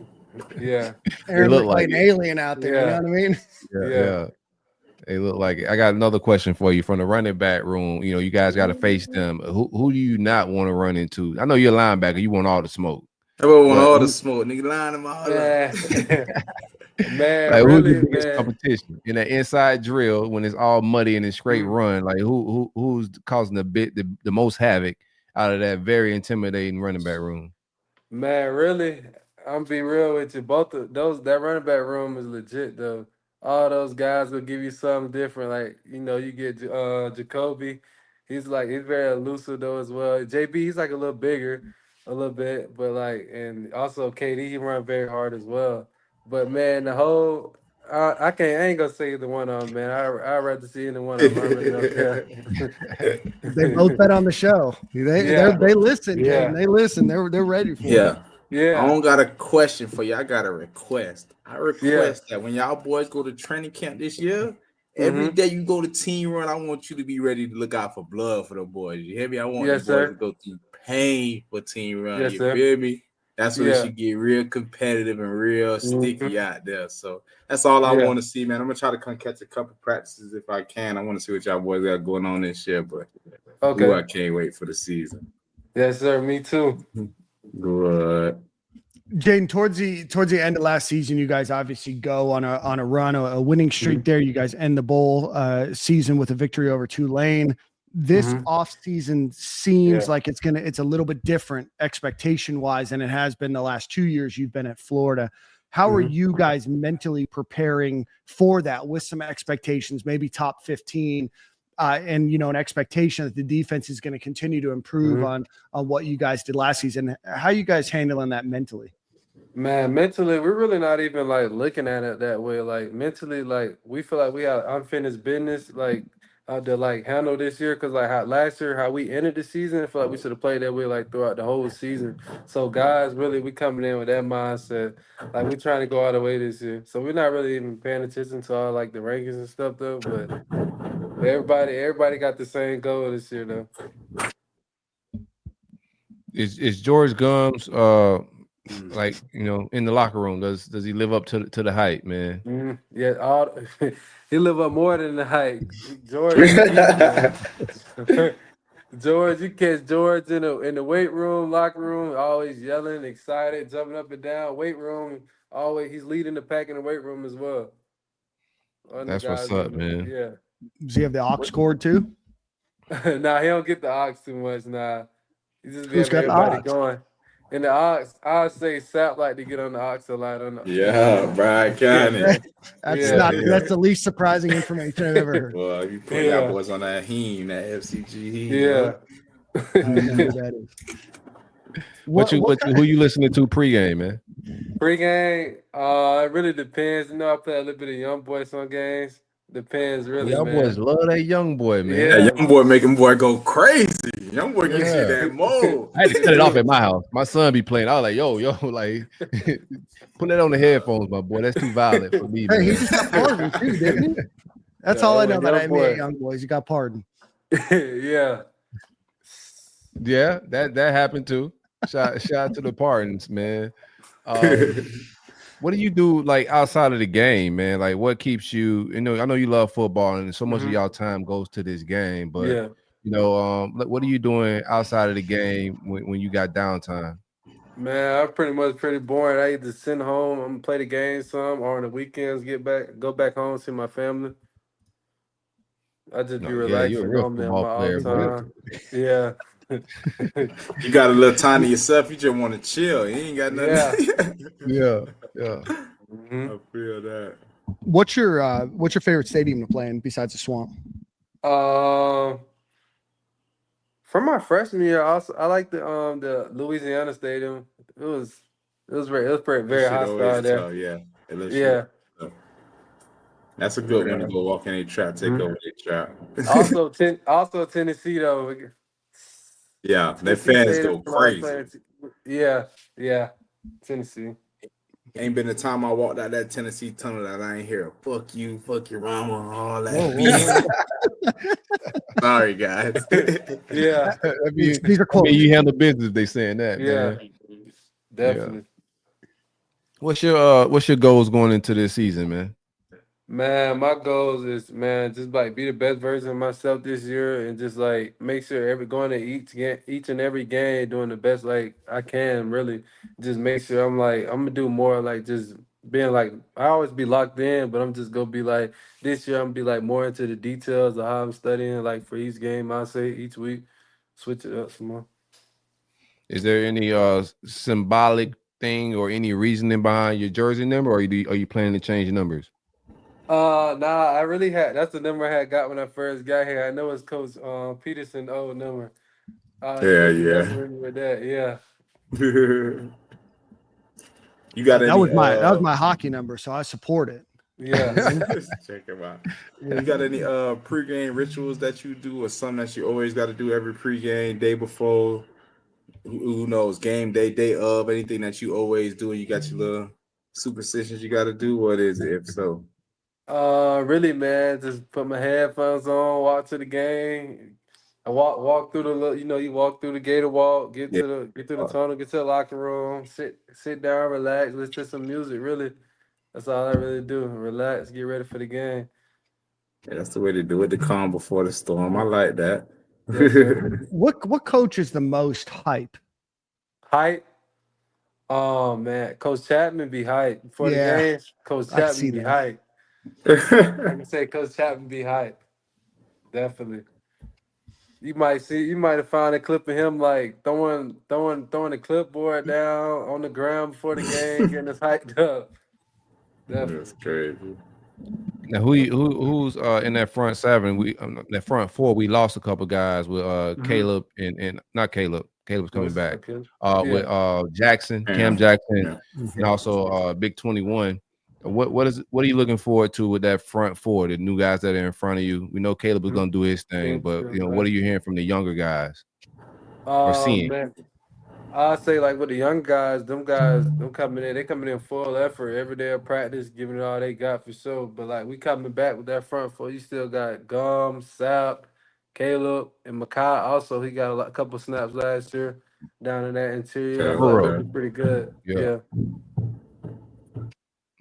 Yeah, They Aaron look looked like like an it. alien out there. You know yeah, what I mean? Yeah, yeah. yeah. They look like it. I got another question for you from the running back room. You know, you guys got to face them. Who do you not want to run into? I know you're a linebacker. You want all the smoke. Everyone want But all the who, smoke, nigga. Line them all up. Man, man, like, who's your really, biggest man. competition in that inside drill when it's all muddy and it's straight Mm. run? Like, who's causing the most havoc out of that very intimidating running back room? Man, really, I'm be real with you. Both of those that running back room is legit though. All those guys will give you something different. Like you get Jacoby. He's very elusive though as well. JB, he's like a little bigger, a little bit, but like and also KD, he run very hard as well. But man, the whole I ain't gonna say either one of them, man. I'd rather see any one of them. I really don't care. They both bet on the show. Yeah, They listen, Jaden. yeah, They listen. They're ready for it. Yeah. I yeah, don't got a question for you. I got a request. I yeah. request that when y'all boys go to training camp this year, every Mm-hmm. day you go to team run, I want you to be ready to look out for blood for the boys. You hear me? I want the Yes, boys to sir. go through pain for team run. Yes, You sir. feel me? That's when it Yeah. should get real competitive and real Mm-hmm. sticky out there. So that's all I Yeah. want to see, man. I'm gonna try to come catch a couple practices if I can. I want to see what y'all boys got going on this year, but ooh, Okay. I can't wait for the season. Yes, sir. Me too. Good. Jaden, towards the end of last season, you guys obviously go on a run, a winning streak there. You guys end the bowl season with a victory over Tulane. This Mm-hmm. offseason seems Yeah. like it's a little bit different expectation wise than it has been the last 2 years you've been at Florida. How are Mhm. you guys mentally preparing for that with some expectations, maybe top 15, and an expectation that the defense is going to continue to improve Mhm. on what you guys did last season? How are you guys handling that mentally? Man, mentally, we're really not even like looking at it that way. Like mentally, like we feel like we have unfinished business, like to like handle this year. Cause like how last year, how we ended the season, I feel like we should have played that way like throughout the whole season. So guys, really, we coming in with that mindset. Like we trying to go all the way this year. So we're not really even paying attention to all like the rankings and stuff though. But everybody got the same goal this year though. Is George Gums like in the locker room? Does he live up to the hype, man? Yeah, he live up more than the hype. George, is geeky, man. George, you catch George in the weight room, locker room, always yelling, excited, jumping up and down. Weight room, always he's leading the pack in the weight room as well. One of the That's what's guys up, in man. yeah. Does he have the aux cord too? Nah, he don't get the ox too much. Nah, he just be Who's having got the everybody aux? going. And the ox, I say Sap like to get on the ox a lot. Yeah, Brian County. That's Yeah. that's the least surprising information I've ever heard. Well, you put Yeah. y'all boys on that heme, that FCG heme. Yeah. I don't know who that is. Who you listening to pregame, man? Pre-game, it really depends. I play a little bit of young boy some games. Depends really, Y'all man. boys love that young boy, man. Yeah. That young boy making boy go crazy. Young boy gets you that mode. I had to cut it off at my house. My son be playing. I was like, yo, like, put that on the headphones, my boy. That's too violent for me, Hey, he man. just got pardoned too, didn't he? That's Yeah, all I that know was about young NBA boy. young boys. He got pardoned. Yeah. Yeah, that happened too. Shout out to the pardons, man. What do you do like outside of the game, man? Like what keeps you, I know you love football and so much of y'all time goes to this game, but Yeah. what are you doing outside of the game when you got downtime? Man, I'm pretty boring. I either sit home, I'm gonna play the game some, or on the weekends go back home, see my family. I just be No, yeah, you're a relaxing real normally on football my player, off bro. time. Yeah. You got a little time to yourself. You just want to chill. You ain't got nothing. Yeah. Mhm. I feel that. What's your favorite stadium to play in besides the Swamp? From my freshman year, also I like the Louisiana Stadium. It was That very shit hostile always there. tough. Yeah, it looks shit. Yeah. That's a good one to Yeah. go walk in a trap, take Mhm. over their trap. Also Tennessee though. Yeah, their Tennessee fans Stadium go when I was crazy. playing. Yeah, Tennessee. Ain't been a time I walked out that Tennessee tunnel that I ain't hear a fuck you, fuck your mama, all that. Whoa, whoa, Sorry, guys. Yeah, These are I mean, close. you handle business. They saying that, yeah, man. Yeah. definitely. What's your goals going into this season, man? Man, my goals is just like be the best version of myself this year and just like make sure every going to each and every game doing the best like I can really just make sure I'm gonna do more like just being like I always be locked in, but I'm just gonna be like this year I'm gonna be like more into the details of how I'm studying like for each game I say each week, switch it up some more. Is there any symbolic thing or any reasoning behind your jersey number, or are you planning to change numbers? Nah, I really that's the number I had got when I first got here. I know it's Coach Peterson old number. Yeah, Just yeah. messing with me with that, yeah. You got That any was my hockey number, so I support it. Yeah. check him out. You got any pregame rituals that you do or something that you always got to do every pregame, day before? Who knows? Game day, day of, anything that you always do and you got your little superstitions you got to do? What is it, if so? Really, man, just put my headphones on, walk to the game. I walk through the you walk through the gator walk, Yeah. get to the tunnel, get to the locker room, sit down, relax, listen to some music. Really, that's all I really do. Relax, get ready for the game. Yeah, that's the way to do it, the calm before the storm. I like that. Yes, sir. What coach is the most hype? Hype. Oh man, Coach Chapman be hype before the Yeah, game. Coach I can see Chapman be that. hype. I can say Coach Chapman be hype. Definitely. You might have found a clip of him like throwing the clipboard down on the ground before the game, getting us hyped up. That's Definitely. crazy. Now, who's in that front seven? That front four. We lost a couple guys with Caleb and not Caleb. Caleb's coming back. With Jackson, Cam Jackson, and also Big 21. What are you looking forward to with that front four? The new guys that are in front of you. We know Caleb is going to do his thing, but what are you hearing from the younger guys or seeing? Man, I say like with the young guys, them they coming in full effort every day of practice, giving it all they got for sure. But like we coming back with that front four, you still got Gum, Sap, Caleb, and Makai. Also, he got a couple snaps last year down in that interior. I feel like they'll be pretty good. Yeah.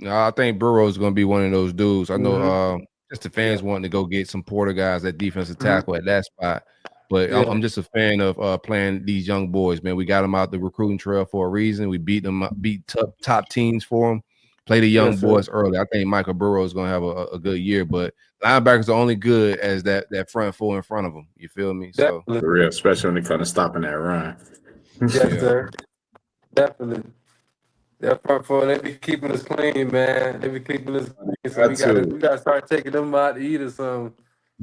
I think Burrow is going to be one of those dudes. I know Mm-hmm. just the fans wanting to go get some Porter guys at defensive tackle at that spot. But I'm just a fan of playing these young boys, man. We got them out the recruiting trail for a reason. We beat top teams for them. Play the young boys early. I think Michael Burrow is going to have a good year, but linebackers are only good as that front four in front of them. You feel me? So For real, especially when it comes to stopping that run. Yes, sir. Definitely. That front four, they be keeping us clean, man. They be keeping us clean. So we gotta start taking them out to eat or something.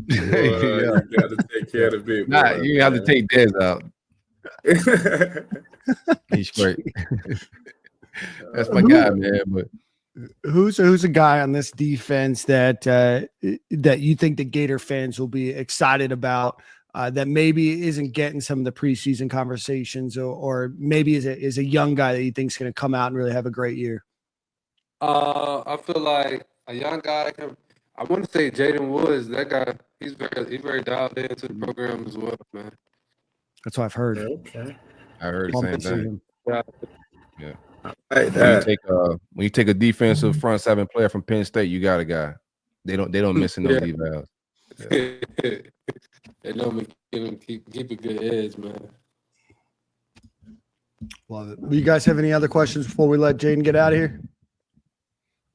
You got to take care of the big boy. you have to take Dez out. He's great. That's my guy, man. But who's a guy on this defense that you think the Gator fans will be excited about that maybe isn't getting some of the preseason conversations or maybe is a young guy that you think is going to come out and really have a great year? I feel like a young guy I want to say Jaden Woods. That guy, he's very dialed into the program as well, man. That's what I've heard. Okay. I heard the same thing. Yeah. When you take a defensive front seven player from Penn State, you got a guy. They don't miss in those evals. Yeah. They know keep a good edge, man. Love it. You guys have any other questions before we let Jaden get out of here?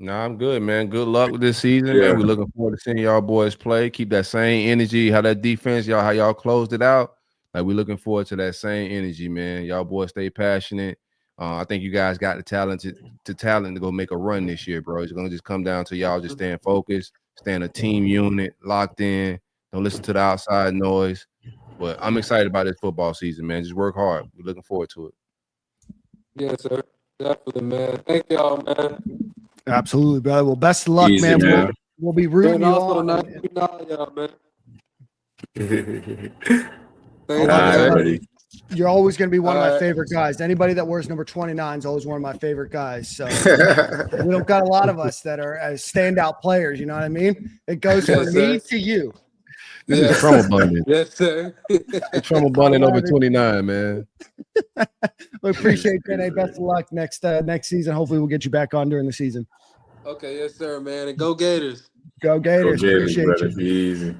No, I'm good, man. Good luck with this season, man. We're looking forward to seeing y'all boys play. Keep that same energy. How that defense, how y'all closed it out. Like we're looking forward to that same energy, man. Y'all boys stay passionate. I think you guys got the talent to go make a run this year, bro. It's gonna just come down to y'all just staying focused, staying a team unit, locked in, Don't listen to the outside noise. But I'm excited about this football season, man. Just work hard. We're looking forward to it. Yes, sir. Definitely, man. Thank y'all, man. Absolutely, brother. Well, best of luck, Easy, man. man. We'll be rooting And you also, on. nice to meet all y'all, man. Like Thank I said, Alrighty. you're always going to be one of my All right. favorite guys. Anybody that wears number 29 is always one of my favorite guys. So we don't got a lot of us that are standout players. You know what I mean? It goes from Yes, me sir. to you. This Yes. is Trump abundant. Yes, sir. It's Trump abundant over 29, man. We appreciate that. Hey, best of luck next season. Hopefully, we'll get you back on during the season. Okay, yes, sir, man. And go Gators. Go Gators. Go Gators, Appreciate brother. you. Be easy.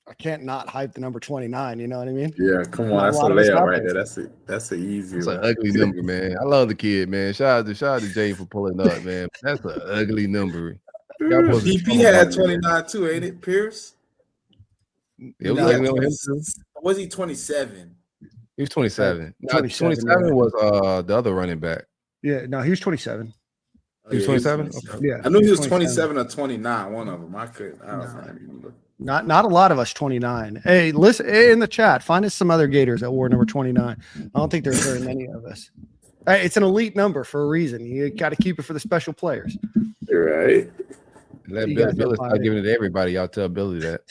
I can't not hype the number 29. You know what I mean? Yeah, come Not on. a That's a lot of us layup out right there. there. That's an easy It's one. an ugly number, man. I love the kid, man. Shout out to Jay for pulling up, man. That's an ugly number. Y'all supposed to DP be had trouble, man. 29 too, ain't it, Pierce? It was No. ugly on him too. Was he 27? He was 27. No, 27, 27 yeah. was the other running back. Yeah, no, he was 27. He was 27? Yeah, I knew he was 27. 27 or 29, one of them. I don't remember. Not a lot of us 29. Hey, listen in the chat. Find us some other Gators that wore number 29. I don't think there's very many of us. Hey, it's an elite number for a reason. You got to keep it for the special players. You're right. Let You guys Billy know start about giving it to everybody. Y'all tell Billy that.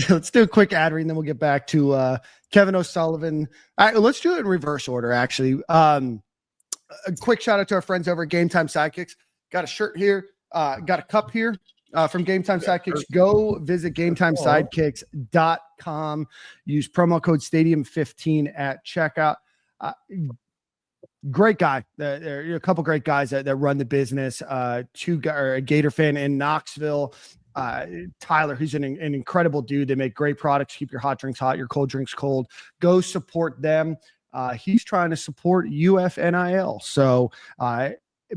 Let's do a quick ad read, and then we'll get back to Kevin O'Sullivan. All right, let's do it in reverse order, actually. A quick shout out to our friends over at Game Time Sidekicks. Got a shirt here, got a cup here from Game Time Sidekicks. Go visit GameTimeSidekicks.com. Use promo code Stadium15 at checkout. Great guy. There are a couple great guys that run the business. A Gator fan in Knoxville. Tyler, who's an incredible dude. They make great products. Keep your hot drinks hot, your cold drinks cold. Go support them. He's trying to support UFNIL. So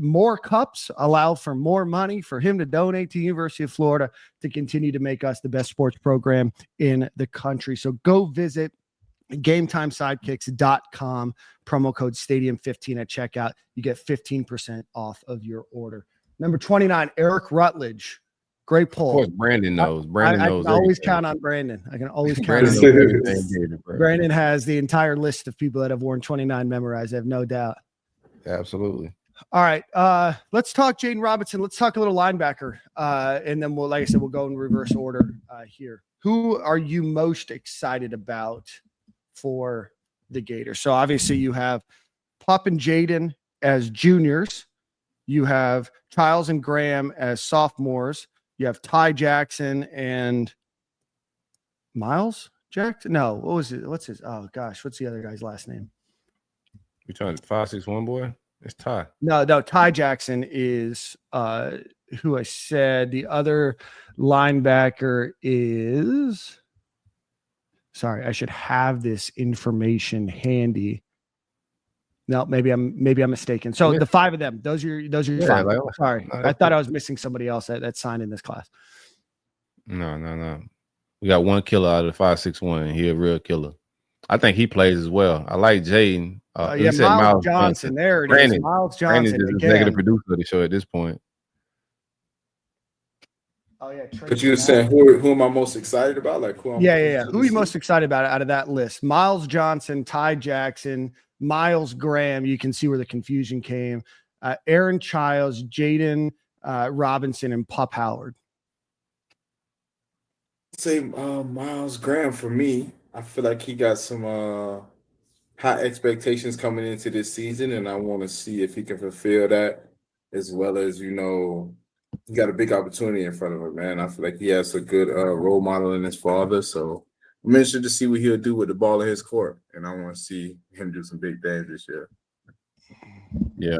more cups allow for more money for him to donate to the University of Florida to continue to make us the best sports program in the country. So go visit GameTimeSidekicks.com, promo code Stadium15 at checkout. You get 15% off of your order. Number 29, Eric Rutledge. Great pull. Of course, Brandon knows. Brandon knows. I can always everything. count on Brandon. I can always count Brandon on knows Brandon. everything. Brandon has the entire list of people that have worn 29 memorized. I have no doubt. Absolutely. All right. Let's talk Jaden Robinson. Let's talk a little linebacker. And then we'll, like I said, we'll go in reverse order here. Who are you most excited about for the Gators? So obviously you have Pup and Jaden as juniors. You have Childs and Graham as sophomores. You have Ty Jackson and Miles Jackson. No, what was it? What's his? Oh gosh, what's the other guy's last name? You trying to 561 boy? It's Ty. No. Ty Jackson is who I said. The other linebacker is. Sorry, I should have this information handy. No, maybe I'm mistaken. So the five of them, those are your five. Sorry, I thought I was missing somebody else that signed in this class. No. We got one killer out of the 561. He a real killer. I think he plays as well. I like Jaden. Miles Johnson. There it is. Miles Johnson. Brandon is the executive producer of the show at this point. Oh yeah. But you were saying who am I most excited about? Like who? Who are you most excited about out of that list? Miles Johnson, Ty Jackson, Miles Graham. You can see where the confusion came. Aaron Childs, Jaden Robinson, and Pup Howard. Say Miles Graham for me. I feel like he got some high expectations coming into this season, and I want to see if he can fulfill that, as well as he got a big opportunity in front of him, man. I feel like he has a good role model in his father, so I'm interested to see what he'll do with the ball in his court, and I want to see him do some big things this year. Yeah.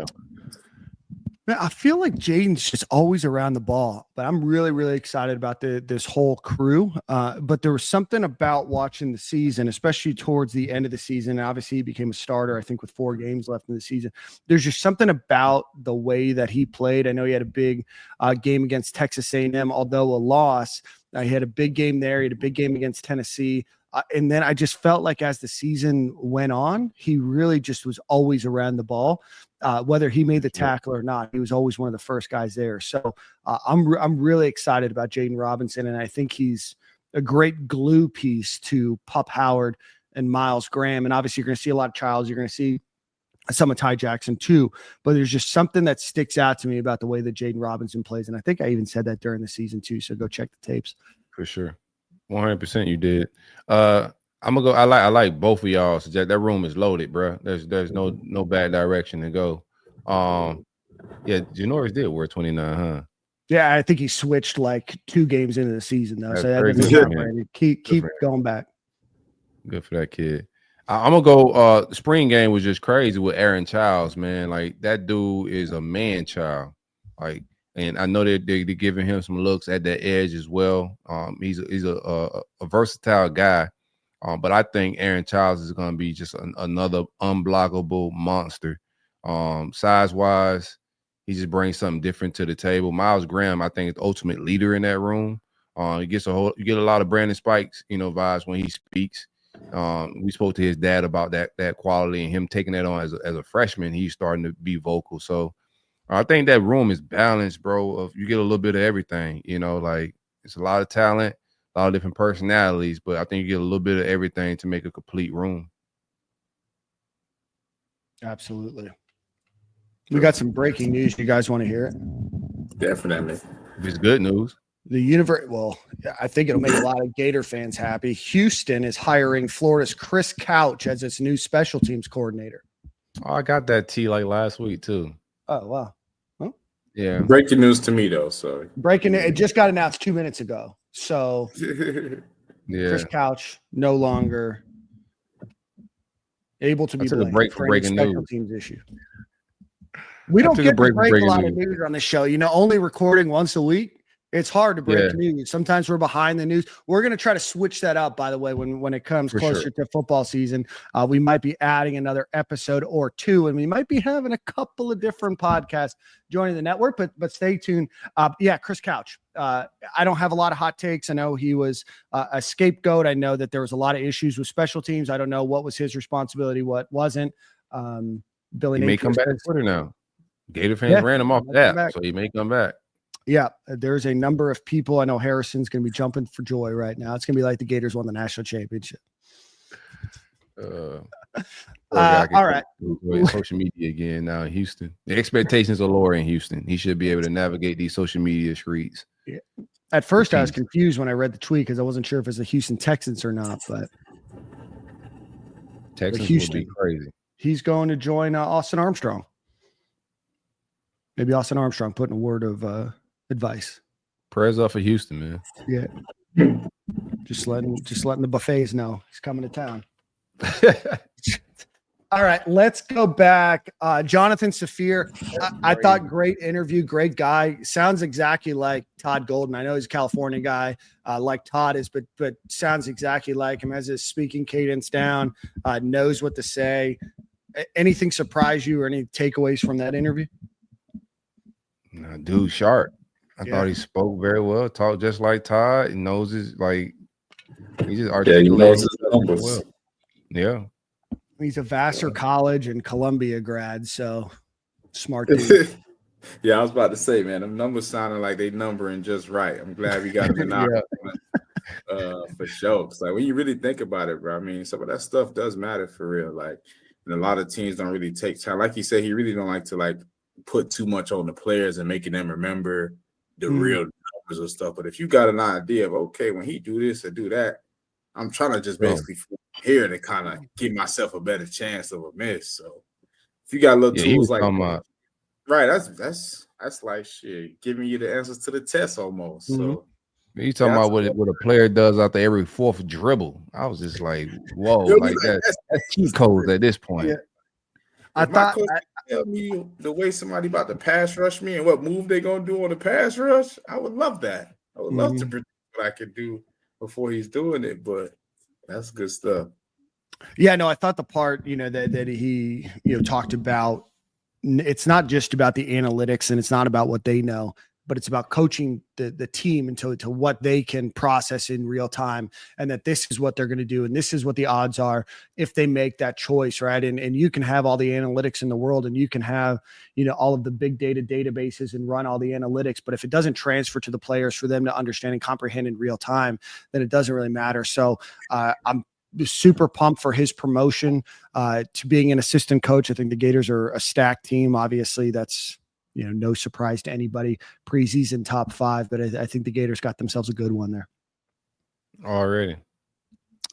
Man, I feel like Jaden's just always around the ball, but I'm really, really excited about this whole crew. But there was something about watching the season, especially towards the end of the season. Obviously, he became a starter, I think, with 4 games left in the season. There's just something about the way that he played. I know he had a big game against Texas A&M, although a loss. He had a big game there. He had a big game against Tennessee. And then I just felt like as the season went on, he really just was always around the ball. Whether he made the tackle or not, he was always one of the first guys there. So I'm really excited about Jaden Robinson, and I think he's a great glue piece to Pup Howard and Miles Graham. And obviously you're going to see a lot of Childs. You're going to see some of Ty Jackson too, but there's just something that sticks out to me about the way that Jaden Robinson plays. And I think I even said that during the season too. So go check the tapes. For sure. 100% you did. I'm gonna go. I like both of y'all. So that room is loaded, bro. There's no bad direction to go. Yeah, Janoris did wear 29, huh? Yeah, I think he switched like 2 games into the season though. That's So that very doesn't good count for for him. any. Keep Good for him. going back. Good for that kid. I'm gonna go. Spring game was just crazy with Aaron Childs, man. Like that dude is a man child. Like, and I know they're giving him some looks at that edge as well. He's a versatile guy. But I think Aaron Childs is gonna be just another unblockable monster. Size wise, he just brings something different to the table. Miles Graham, I think, is the ultimate leader in that room. You get a lot of Brandon Spikes, vibes when he speaks. We spoke to his dad about that quality and him taking that on as a freshman. He's starting to be vocal. So I think that room is balanced, bro. You get a little bit of everything, like it's a lot of talent, a lot of different personalities, but I think you get a little bit of everything to make a complete room. Absolutely. We got some breaking news. You guys want to hear it? Definitely. If it's good news. Well, I think it'll make a lot of Gator fans happy. Houston is hiring Florida's Chris Couch as its new special teams coordinator. Oh, I got that tea like last week too. Oh, wow. Huh? Yeah. Breaking news to me though. So it just got announced 2 minutes ago. So yeah, Chris Couch no longer able to be took a blamed break for from any breaking special news. teams issue. We don't get to break a lot of news on the show. Only recording once a week. It's hard to break news. Sometimes we're behind the news. We're going to try to switch that up, by the way, when it comes closer to football season. We might be adding another episode or 2, and we might be having a couple of different podcasts joining the network, but stay tuned. Chris Couch. I don't have a lot of hot takes. I know he was a scapegoat. I know that there was a lot of issues with special teams. I don't know what was his responsibility, what wasn't. Billy He may come back to Twitter now. Gator fans ran him off that, so he may come back. Yeah, there's a number of people. I know Harrison's going to be jumping for joy right now. It's going to be like the Gators won the national championship. All right. Social media again now in Houston. The expectations are lower in Houston. He should be able to navigate these social media streets. Yeah. At first, I was confused when I read the tweet because I wasn't sure if it was the Houston Texans or not. But Texans would be crazy. He's going to join Austin Armstrong. Maybe Austin Armstrong putting a word of advice. Prayers up for Houston, man. Yeah. Just letting the buffets know he's coming to town. All right, let's go back. Jonathan Safir, I thought great interview, great guy. Sounds exactly like Todd Golden. I know he's a California guy, like Todd is, but sounds exactly like him. Has his speaking cadence down, knows what to say. Anything surprise you or any takeaways from that interview? Nah, dude, sharp. I thought he spoke very well, talked just like Todd. He knows his he just articulates his numbers well. Yeah. He's a Vassar College and Columbia grad, so smart dude. Yeah, I was about to say, man, them numbers sounding like they numbering just right. I'm glad we got them out for sure. Like when you really think about it, bro, I mean, some of that stuff does matter for real. Like, and a lot of teams don't really take time. Like you said, he really don't like to put too much on the players and making them remember the real numbers and stuff. But if you got an idea of, okay, when he do this or do that, I'm trying to just basically hear to kind of give myself a better chance of a miss. So if you got little tools like that, right, that's like shit, giving you the answers to the test almost. So you talking about what a player does after every fourth dribble. I was just like, whoa, like that's cheat codes at this point. Yeah. I thought tell me the way somebody about to pass rush me and what move they gonna do on the pass rush, I would love that. I would love to predict what I could do before he's doing it, but that's good stuff. Yeah, no, I thought the part, that he, talked about, it's not just about the analytics and it's not about what they know. but it's about coaching the team into to what they can process in real time, and that this is what they're going to do. And this is what the odds are if they make that choice. Right. And you can have all the analytics in the world, and you can have, all of the big data databases and run all the analytics. But if it doesn't transfer to the players for them to understand and comprehend in real time, then it doesn't really matter. So I'm super pumped for his promotion to being an assistant coach. I think the Gators are a stacked team. Obviously, that's, no surprise to anybody, preseason top 5, but I think the Gators got themselves a good one there. Already.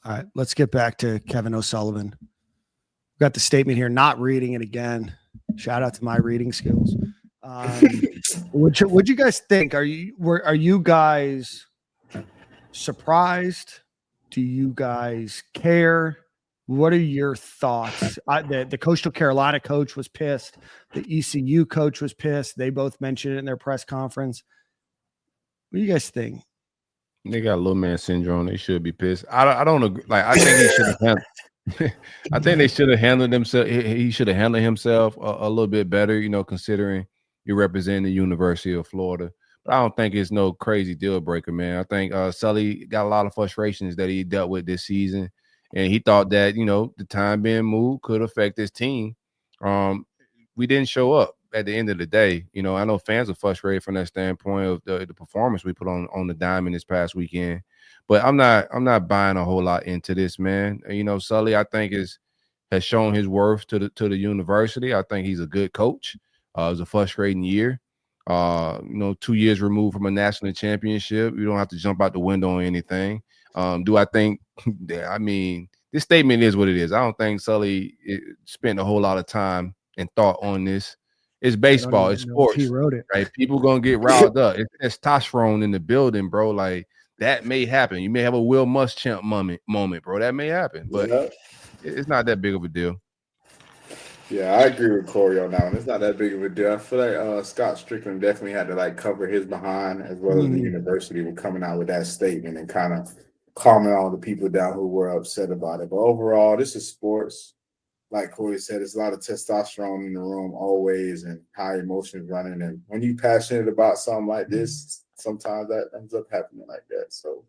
All right, let's get back to Kevin O'Sullivan. We've got the statement here, not reading it again. Shout out to my reading skills. What'd you guys think? Are you guys surprised? Do you guys care? What are your thoughts? The Coastal Carolina coach was pissed. The ECU coach was pissed. They both mentioned it in their press conference. What do you guys think? They got little man syndrome. They should be pissed. I don't agree. Like, I think he should have handled. I think they should have handled himself. He should have handled himself a little bit better. Considering you're representing the University of Florida. But I don't think it's no crazy deal breaker, man. I think Sully got a lot of frustrations that he dealt with this season. And he thought that, the time being moved could affect his team. We didn't show up at the end of the day. I know fans are frustrated from that standpoint of the performance we put on the diamond this past weekend. But I'm not buying a whole lot into this, man. Sully, I think, has shown his worth to the university. I think he's a good coach. It was a frustrating year. 2 years removed from a national championship. You don't have to jump out the window on anything. Do I think this statement is what it is. I don't think Sully spent a whole lot of time and thought on this. It's baseball, it's sports. He wrote it. Right? People gonna get riled up. It's testosterone in the building, bro. Like, that may happen. You may have a Will Muschamp moment, bro. That may happen, but it's not that big of a deal. Yeah, I agree with Corey on that one. It's not that big of a deal. I feel like Scott Strickland definitely had to cover his behind, as well as the university were coming out with that statement and kind of calming all the people down who were upset about it. But overall, this is sports. Like Corey said, there's a lot of testosterone in the room always, and high emotions running. And when you're passionate about something like this, sometimes that ends up happening like that. So,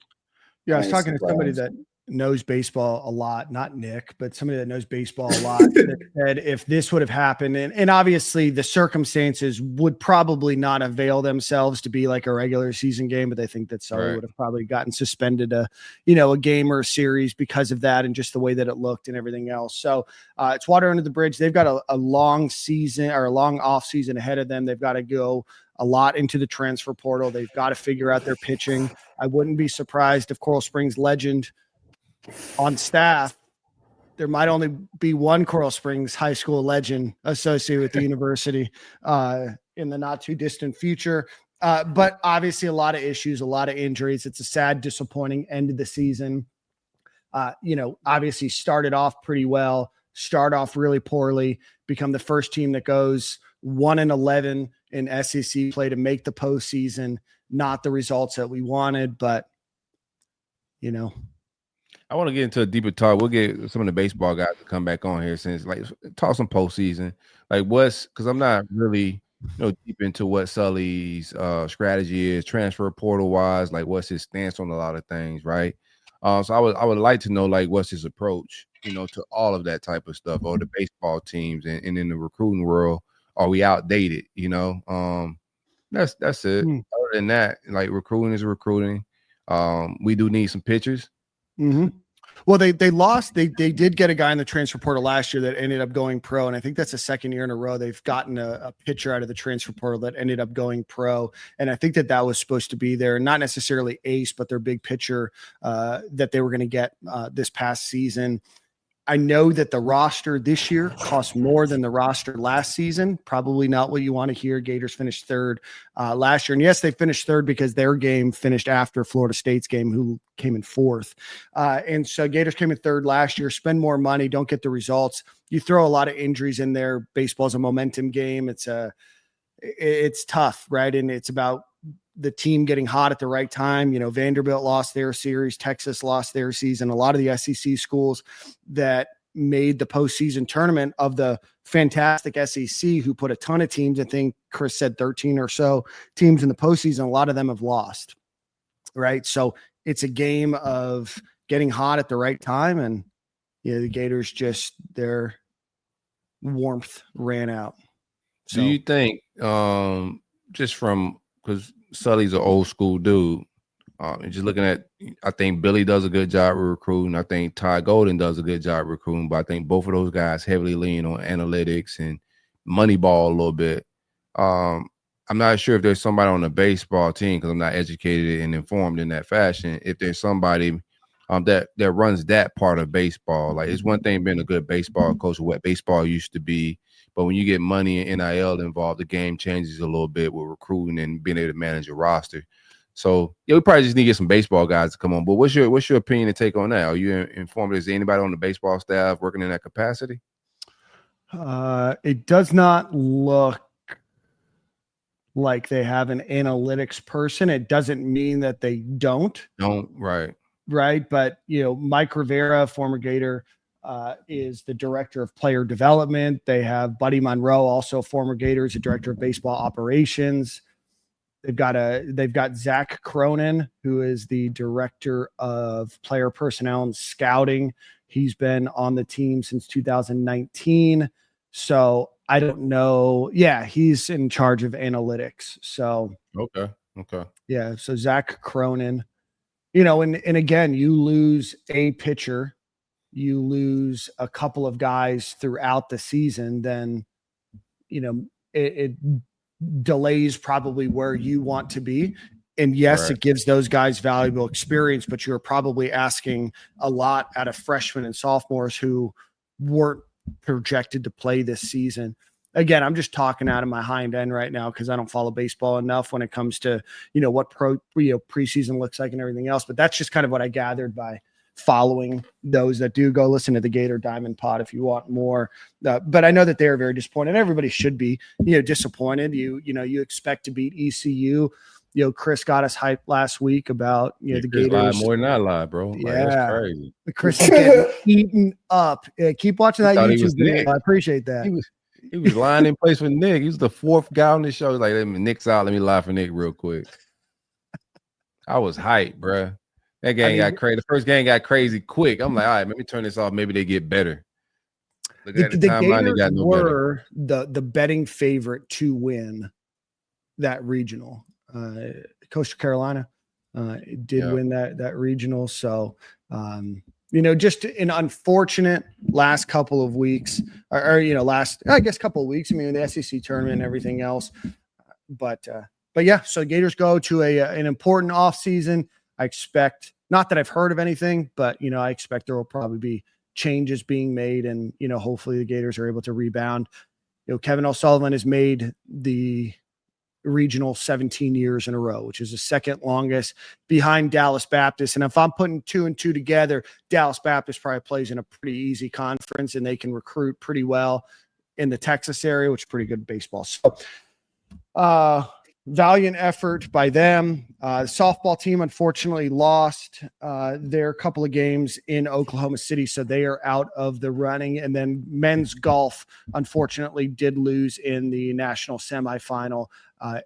yeah, I was talking to somebody that knows baseball a lot, not Nick, but somebody that knows baseball a lot, that said if this would have happened, and obviously the circumstances would probably not avail themselves to be like a regular season game, but they think that Sully would have probably gotten suspended a game or a series because of that, and just the way that it looked and everything else. So it's water under the bridge. They've got a long season, or a long off season ahead of them. They've got to go a lot into the transfer portal. They've got to figure out their pitching. I wouldn't be surprised if Coral Springs legend on staff, there might only be one Coral Springs high school legend associated with the university in the not too distant future. But obviously a lot of issues, a lot of injuries. It's a sad, disappointing end of the season. Obviously started off pretty well, start off really poorly, become the first team that goes 1-11 in SEC play to make the postseason. Not the results that we wanted, but I want to get into a deeper talk. We'll get some of the baseball guys to come back on here, since talk some postseason. Because I'm not really deep into what Sully's strategy is, transfer portal wise. What's his stance on a lot of things, right? So I would like to know what's his approach, to all of that type of stuff, or the baseball teams, and in the recruiting world, are we outdated? That's it. Other than that, recruiting is recruiting. We do need some pitchers. Mm-hmm. Well, they lost. They did get a guy in the transfer portal last year that ended up going pro, and I think that's the second year in a row they've gotten a pitcher out of the transfer portal that ended up going pro. And I think that was supposed to be their, not necessarily ace, but their big pitcher that they were going to get this past season. I know that the roster this year costs more than the roster last season. Probably not what you want to hear. Gators finished third last year. And yes, they finished third because their game finished after Florida State's game, who came in fourth. And so Gators came in third last year, spend more money, don't get the results. You throw a lot of injuries in there. Baseball's a momentum game. It's tough, right? And it's about the team getting hot at the right time. Vanderbilt lost their series. Texas lost their season. A lot of the SEC schools that made the postseason tournament of the fantastic SEC, who put a ton of teams. I think Chris said 13 or so teams in the postseason. A lot of them have lost, right? So it's a game of getting hot at the right time. And the Gators just, their warmth ran out. So, do you think, just from, because Sully's an old school dude, and just looking at, I think Billy does a good job of recruiting. I think Ty Golden does a good job recruiting, but I think both of those guys heavily lean on analytics and Moneyball a little bit. I'm not sure if there's somebody on the baseball team, because I'm not educated and informed in that fashion, if there's somebody that runs that part of baseball. Like, it's one thing being a good baseball coach of what baseball used to be, but when you get money and NIL involved, the game changes a little bit with recruiting and being able to manage a roster. So we probably just need to get some baseball guys to come on. But what's your opinion and take on that? Are you informed? Is there anybody on the baseball staff working in that capacity? It does not look like they have an analytics person. It doesn't mean that they don't. Right. But Mike Rivera, former Gator, is the director of player development. They have Buddy Monroe, also former Gators, the director of baseball operations. They've got Zach Cronin, who is the director of player personnel and scouting. He's been on the team since 2019. So I don't know. Yeah, he's in charge of analytics. So okay. Yeah, so Zach Cronin. And again, you lose a pitcher, you lose a couple of guys throughout the season, then it delays probably where you want to be. And yes, It gives those guys valuable experience, but you're probably asking a lot out of freshmen and sophomores who weren't projected to play this season. Again, I'm just talking out of my hind end right now because I don't follow baseball enough when it comes to, what preseason looks like and everything else. But that's just kind of what I gathered by following those that do. Go listen to the Gator Diamond Pod if you want more. But I know that they're very disappointed. Everybody should be, disappointed. You expect to beat ECU. Chris got us hyped last week about the Chris Gators. lied more than I lied, bro. Yeah, that's crazy. Chris is getting eaten up. Keep watching that YouTube video. I appreciate that. He was lying in place for Nick. He was the fourth guy on the show. He's like, Nick's out. Let me lie for Nick real quick. I was hyped, bro. That game got crazy. The first game got crazy quick. I'm like, all right, let me turn this off. Maybe they get better. Look at the timeline, they got no better. The betting favorite to win that regional. Coastal Carolina did win that regional. So, just an unfortunate last couple of weeks or couple of weeks. I mean, the SEC tournament and everything else. But yeah, so Gators go to an important offseason. I expect, not that I've heard of anything, but, I expect there will probably be changes being made and, hopefully the Gators are able to rebound. Kevin O'Sullivan has made the regional 17 years in a row, which is the second longest behind Dallas Baptist. And if I'm putting 2 and 2 together, Dallas Baptist probably plays in a pretty easy conference and they can recruit pretty well in the Texas area, which is pretty good baseball. So, valiant effort by them. The softball team unfortunately lost their couple of games in Oklahoma City, so they are out of the running. And then men's golf unfortunately did lose in the national semifinal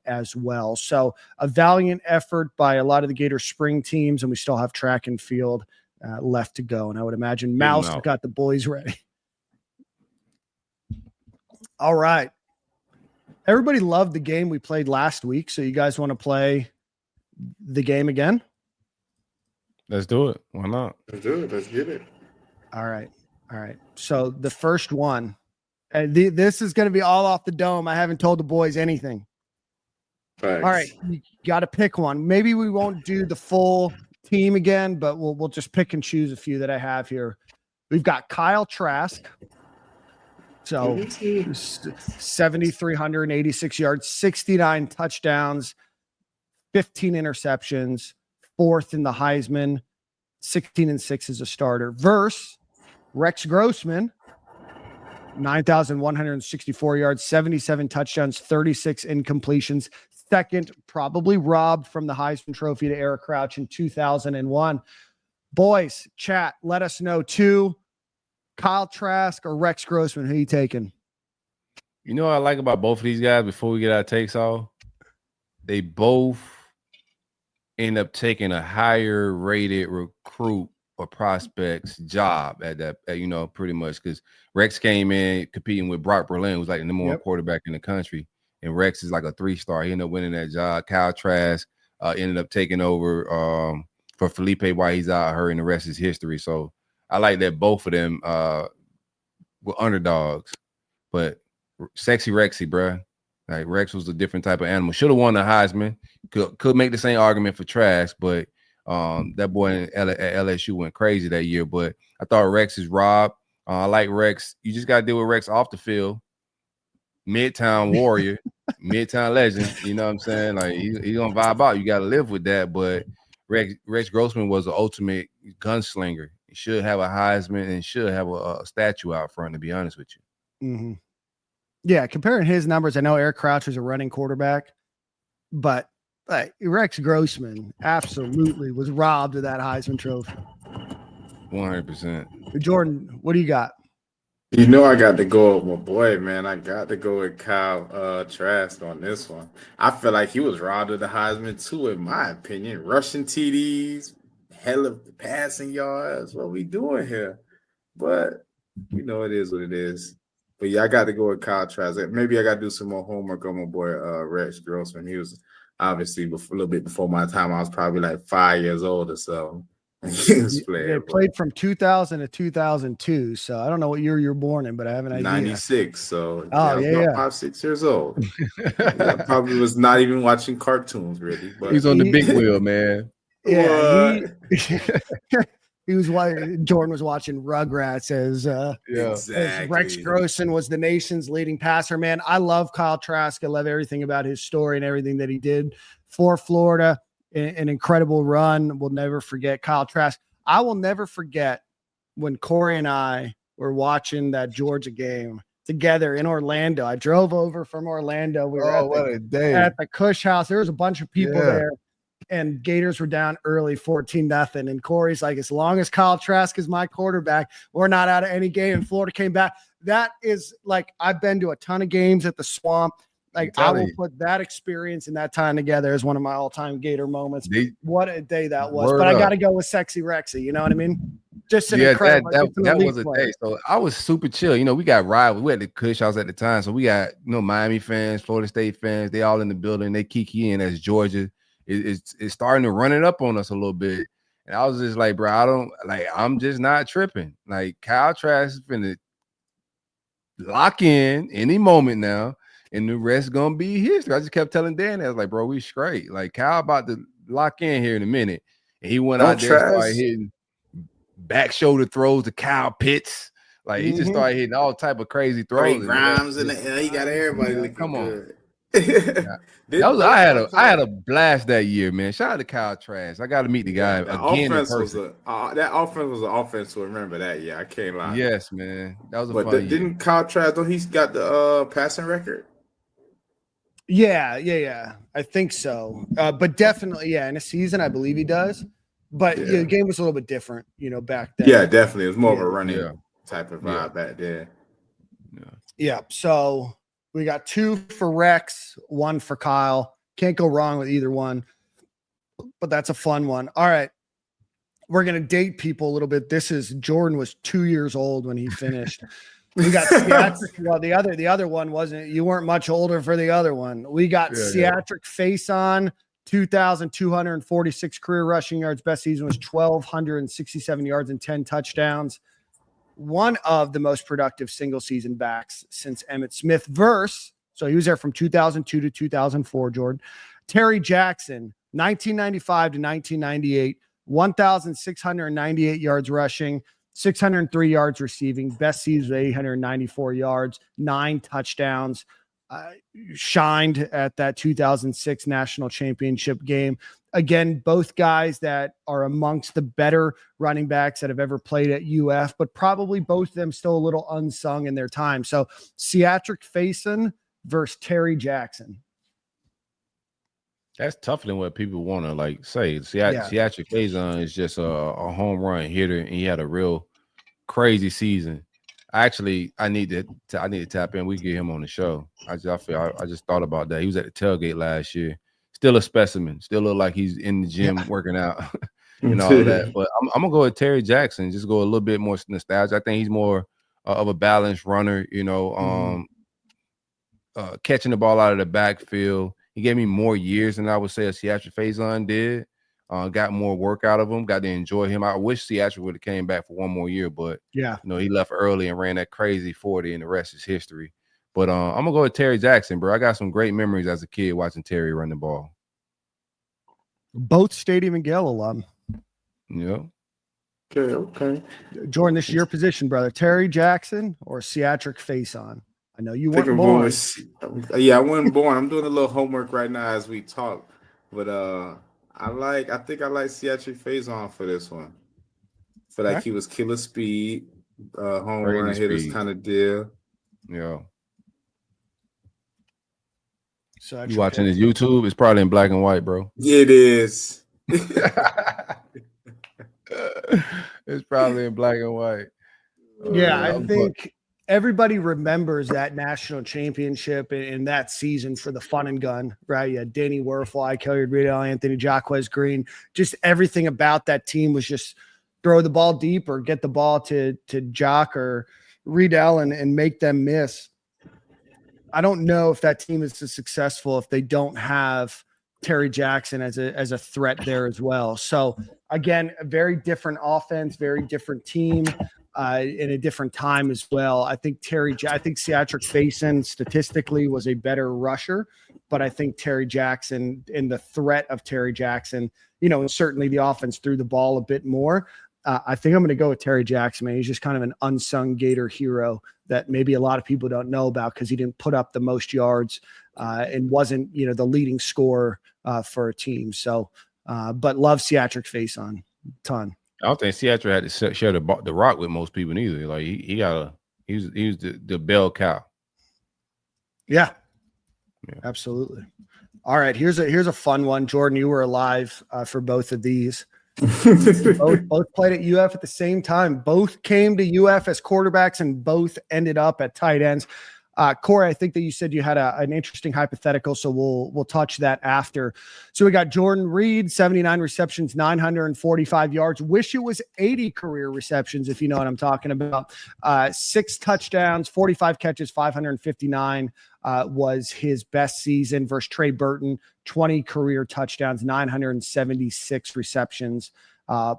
as well. So a valiant effort by a lot of the Gator spring teams, and we still have track and field left to go. And I would imagine Mouse has got the boys ready. All right. Everybody loved the game we played last week. So you guys want to play the game again? Let's do it. Why not? Let's do it. Let's get it. All right. So the first one, this is going to be all off the dome. I haven't told the boys anything. Thanks. All right. You got to pick one. Maybe we won't do the full team again, but we'll just pick and choose a few that I have here. We've got Kyle Trask. So 7,386 yards, 69 touchdowns, 15 interceptions, fourth in the Heisman, 16-6 as a starter. Versus Rex Grossman, 9,164 yards, 77 touchdowns, 36 incompletions. Second, probably robbed from the Heisman Trophy to Eric Crouch in 2001. Boys, chat, let us know too. Kyle Trask or Rex Grossman? Who you taking? You know what I like about both of these guys before we get our takes off? They both end up taking a higher rated recruit or prospect's job at that, pretty much, because Rex came in competing with Brock Berlin, who's like the number one quarterback in the country. And Rex is like a 3-star. He ended up winning that job. Kyle Trask ended up taking over for Felipe while he's out hurt, and the rest is history. So I like that both of them were underdogs. But sexy Rexy, bruh. Like Rex was a different type of animal. Should have won the Heisman. Could make the same argument for Trask, but that boy at LSU went crazy that year. But I thought Rex is robbed. I like Rex. You just got to deal with Rex off the field. Midtown warrior, Midtown legend. You know what I'm saying? Like he's gonna vibe out. You got to live with that. But Rex Grossman was the ultimate gunslinger. He should have a Heisman and should have a statue out front. To be honest with you. Mm-hmm. Yeah, comparing his numbers, I know Eric Crouch is a running quarterback, but Rex Grossman absolutely was robbed of that Heisman Trophy. 100%. Jordan, what do you got? You know I got to go with my boy, man. I got to go with Kyle Trask on this one. I feel like he was robbed of the Heisman too, in my opinion. Rushing TDs, hell of passing yards. What we doing here? But it is what it is. But yeah, I got to go with Kyle Trask. Maybe I got to do some more homework on my boy Rex Grossman. He was obviously a little bit before my time. I was probably like 5 years old or so. They played from 2000 to 2002, so I don't know what year you're born in, but I have an idea. 96, so I was about 5, 6 years old. I probably was not even watching cartoons really. But he's on the big wheel, man. Yeah, he was Jordan was watching Rugrats as Rex Grossman was the nation's leading passer. Man, I love Kyle Trask. I love everything about his story and everything that he did for Florida. An incredible run. We'll never forget Kyle Trask. I will never forget when Corey and I were watching that Georgia game together in Orlando. I drove over from Orlando. We were at the Cush House. There was a bunch of people there, and Gators were down early 14-0. And Corey's like, as long as Kyle Trask is my quarterback, we're not out of any game. And Florida came back. That is like, I've been to a ton of games at the Swamp. Like, I will put that experience and that time together as one of my all-time Gator moments. What a day that was. But I got to go with Sexy Rexy. You know what I mean? Just an incredible. That was a day. So I was super chill. We got rivals. We had the Cush House at the time. So we got, Miami fans, Florida State fans. They all in the building. They kiki in as Georgia. It's starting to run it up on us a little bit. And I was just like, bro, I'm just not tripping. Like, Kyle Trask is finna lock in any moment now. And the rest gonna be history. I just kept telling Dan, I was like, bro, we straight. Like, Kyle about to lock in here in a minute. And he went out there and started hitting back shoulder throws to Kyle Pitts. Like, he just started hitting all type of crazy throws. Grimes in the air. He got everybody looking come on. good. I had a blast that year, man. Shout out to Kyle Trask. I got to meet the guy again in person. That offense was an offense to remember that year. I can't lie. Yes, man. That was a fun year. Didn't Kyle Trask, though, he's got the passing record? Yeah. I think so. But definitely, in a season, I believe he does. But the game was a little bit different, back then. Yeah, definitely. It was more of a running type of vibe back then. Yeah. So we got 2 for Rex, 1 for Kyle. Can't go wrong with either one. But that's a fun one. All right. We're going to date people a little bit. Jordan was 2 years old when he finished. We got Seatric. Well, the other one wasn't. You weren't much older for the other one. We got Seatric Faison, 2,246 career rushing yards. Best season was 1,267 yards and 10 touchdowns. One of the most productive single season backs since Emmitt Smith verse. So he was there from 2002 to 2004, Jordan. Terry Jackson, 1995 to 1998, 1,698 yards rushing, 603 yards receiving. Best season, 894 yards, 9 touchdowns. Shined at that 2006 national championship game. Again, both guys that are amongst the better running backs that have ever played at UF, but probably both of them still a little unsung in their time. So Seatric Faison versus Terry Jackson. That's tougher than what people want to say. Seatric Faison is just a home run hitter, and he had a real crazy season. Actually, I need to tap in. We get him on the show. I just thought about that. He was at the tailgate last year. Still a specimen. Still look like he's in the gym working out and all of that. But I'm gonna go with Terry Jackson. Just go a little bit more nostalgia. I think he's more of a balanced runner. Catching the ball out of the backfield. He gave me more years than I would say a Seattle Faison did. Got more work out of him, got to enjoy him. I wish Seattle would have came back for one more year, but he left early and ran that crazy 40, and the rest is history. But I'm gonna go with Terry Jackson, bro. I got some great memories as a kid watching Terry run the ball. Both Stadium and Gale alum. Yeah. Okay. Jordan, this is your position, brother. Terry Jackson or Seattle Faison? I know you weren't born. I wasn't born. I'm doing a little homework right now as we talk, but I think I like Seattle Faison for this one. Feel like he was killer speed, home run hitters kind of deal. Yeah. So you watching his YouTube? It's probably in black and white, bro. Yeah, it is. It's probably in black and white. Yeah, I think everybody remembers that national championship in that season for the fun and gun, right? You had Danny Werfel, Hilliard Riedel, Anthony Jacquez Green. Just everything about that team was just throw the ball deep or get the ball to Jock or Riedel and make them miss. I don't know if that team is as successful if they don't have Terry Jackson as a threat there as well. So again, a very different offense, very different team. In a different time as well. I think Seattle Faison statistically was a better rusher, but I think Terry Jackson and the threat of Terry Jackson, and certainly the offense threw the ball a bit more. I think I'm going to go with Terry Jackson, man. He's just kind of an unsung Gator hero that maybe a lot of people don't know about because he didn't put up the most yards and wasn't, the leading scorer for a team. So, but love Seattle Faison a ton. I don't think Seattle had to share the rock with most people either. Like he was the bell cow. Yeah, absolutely. All right, here's a fun one. Jordan, you were alive for both of these. both played at UF at the same time. Both came to UF as quarterbacks and both ended up at tight ends. Corey, I think that you said you had an interesting hypothetical, so we'll touch that after. So we got Jordan Reed, 79 receptions, 945 yards. Wish it was 80 career receptions, if you know what I'm talking about. 6 touchdowns, 45 catches, 559 was his best season versus Trey Burton, 20 career touchdowns, 976 receptions.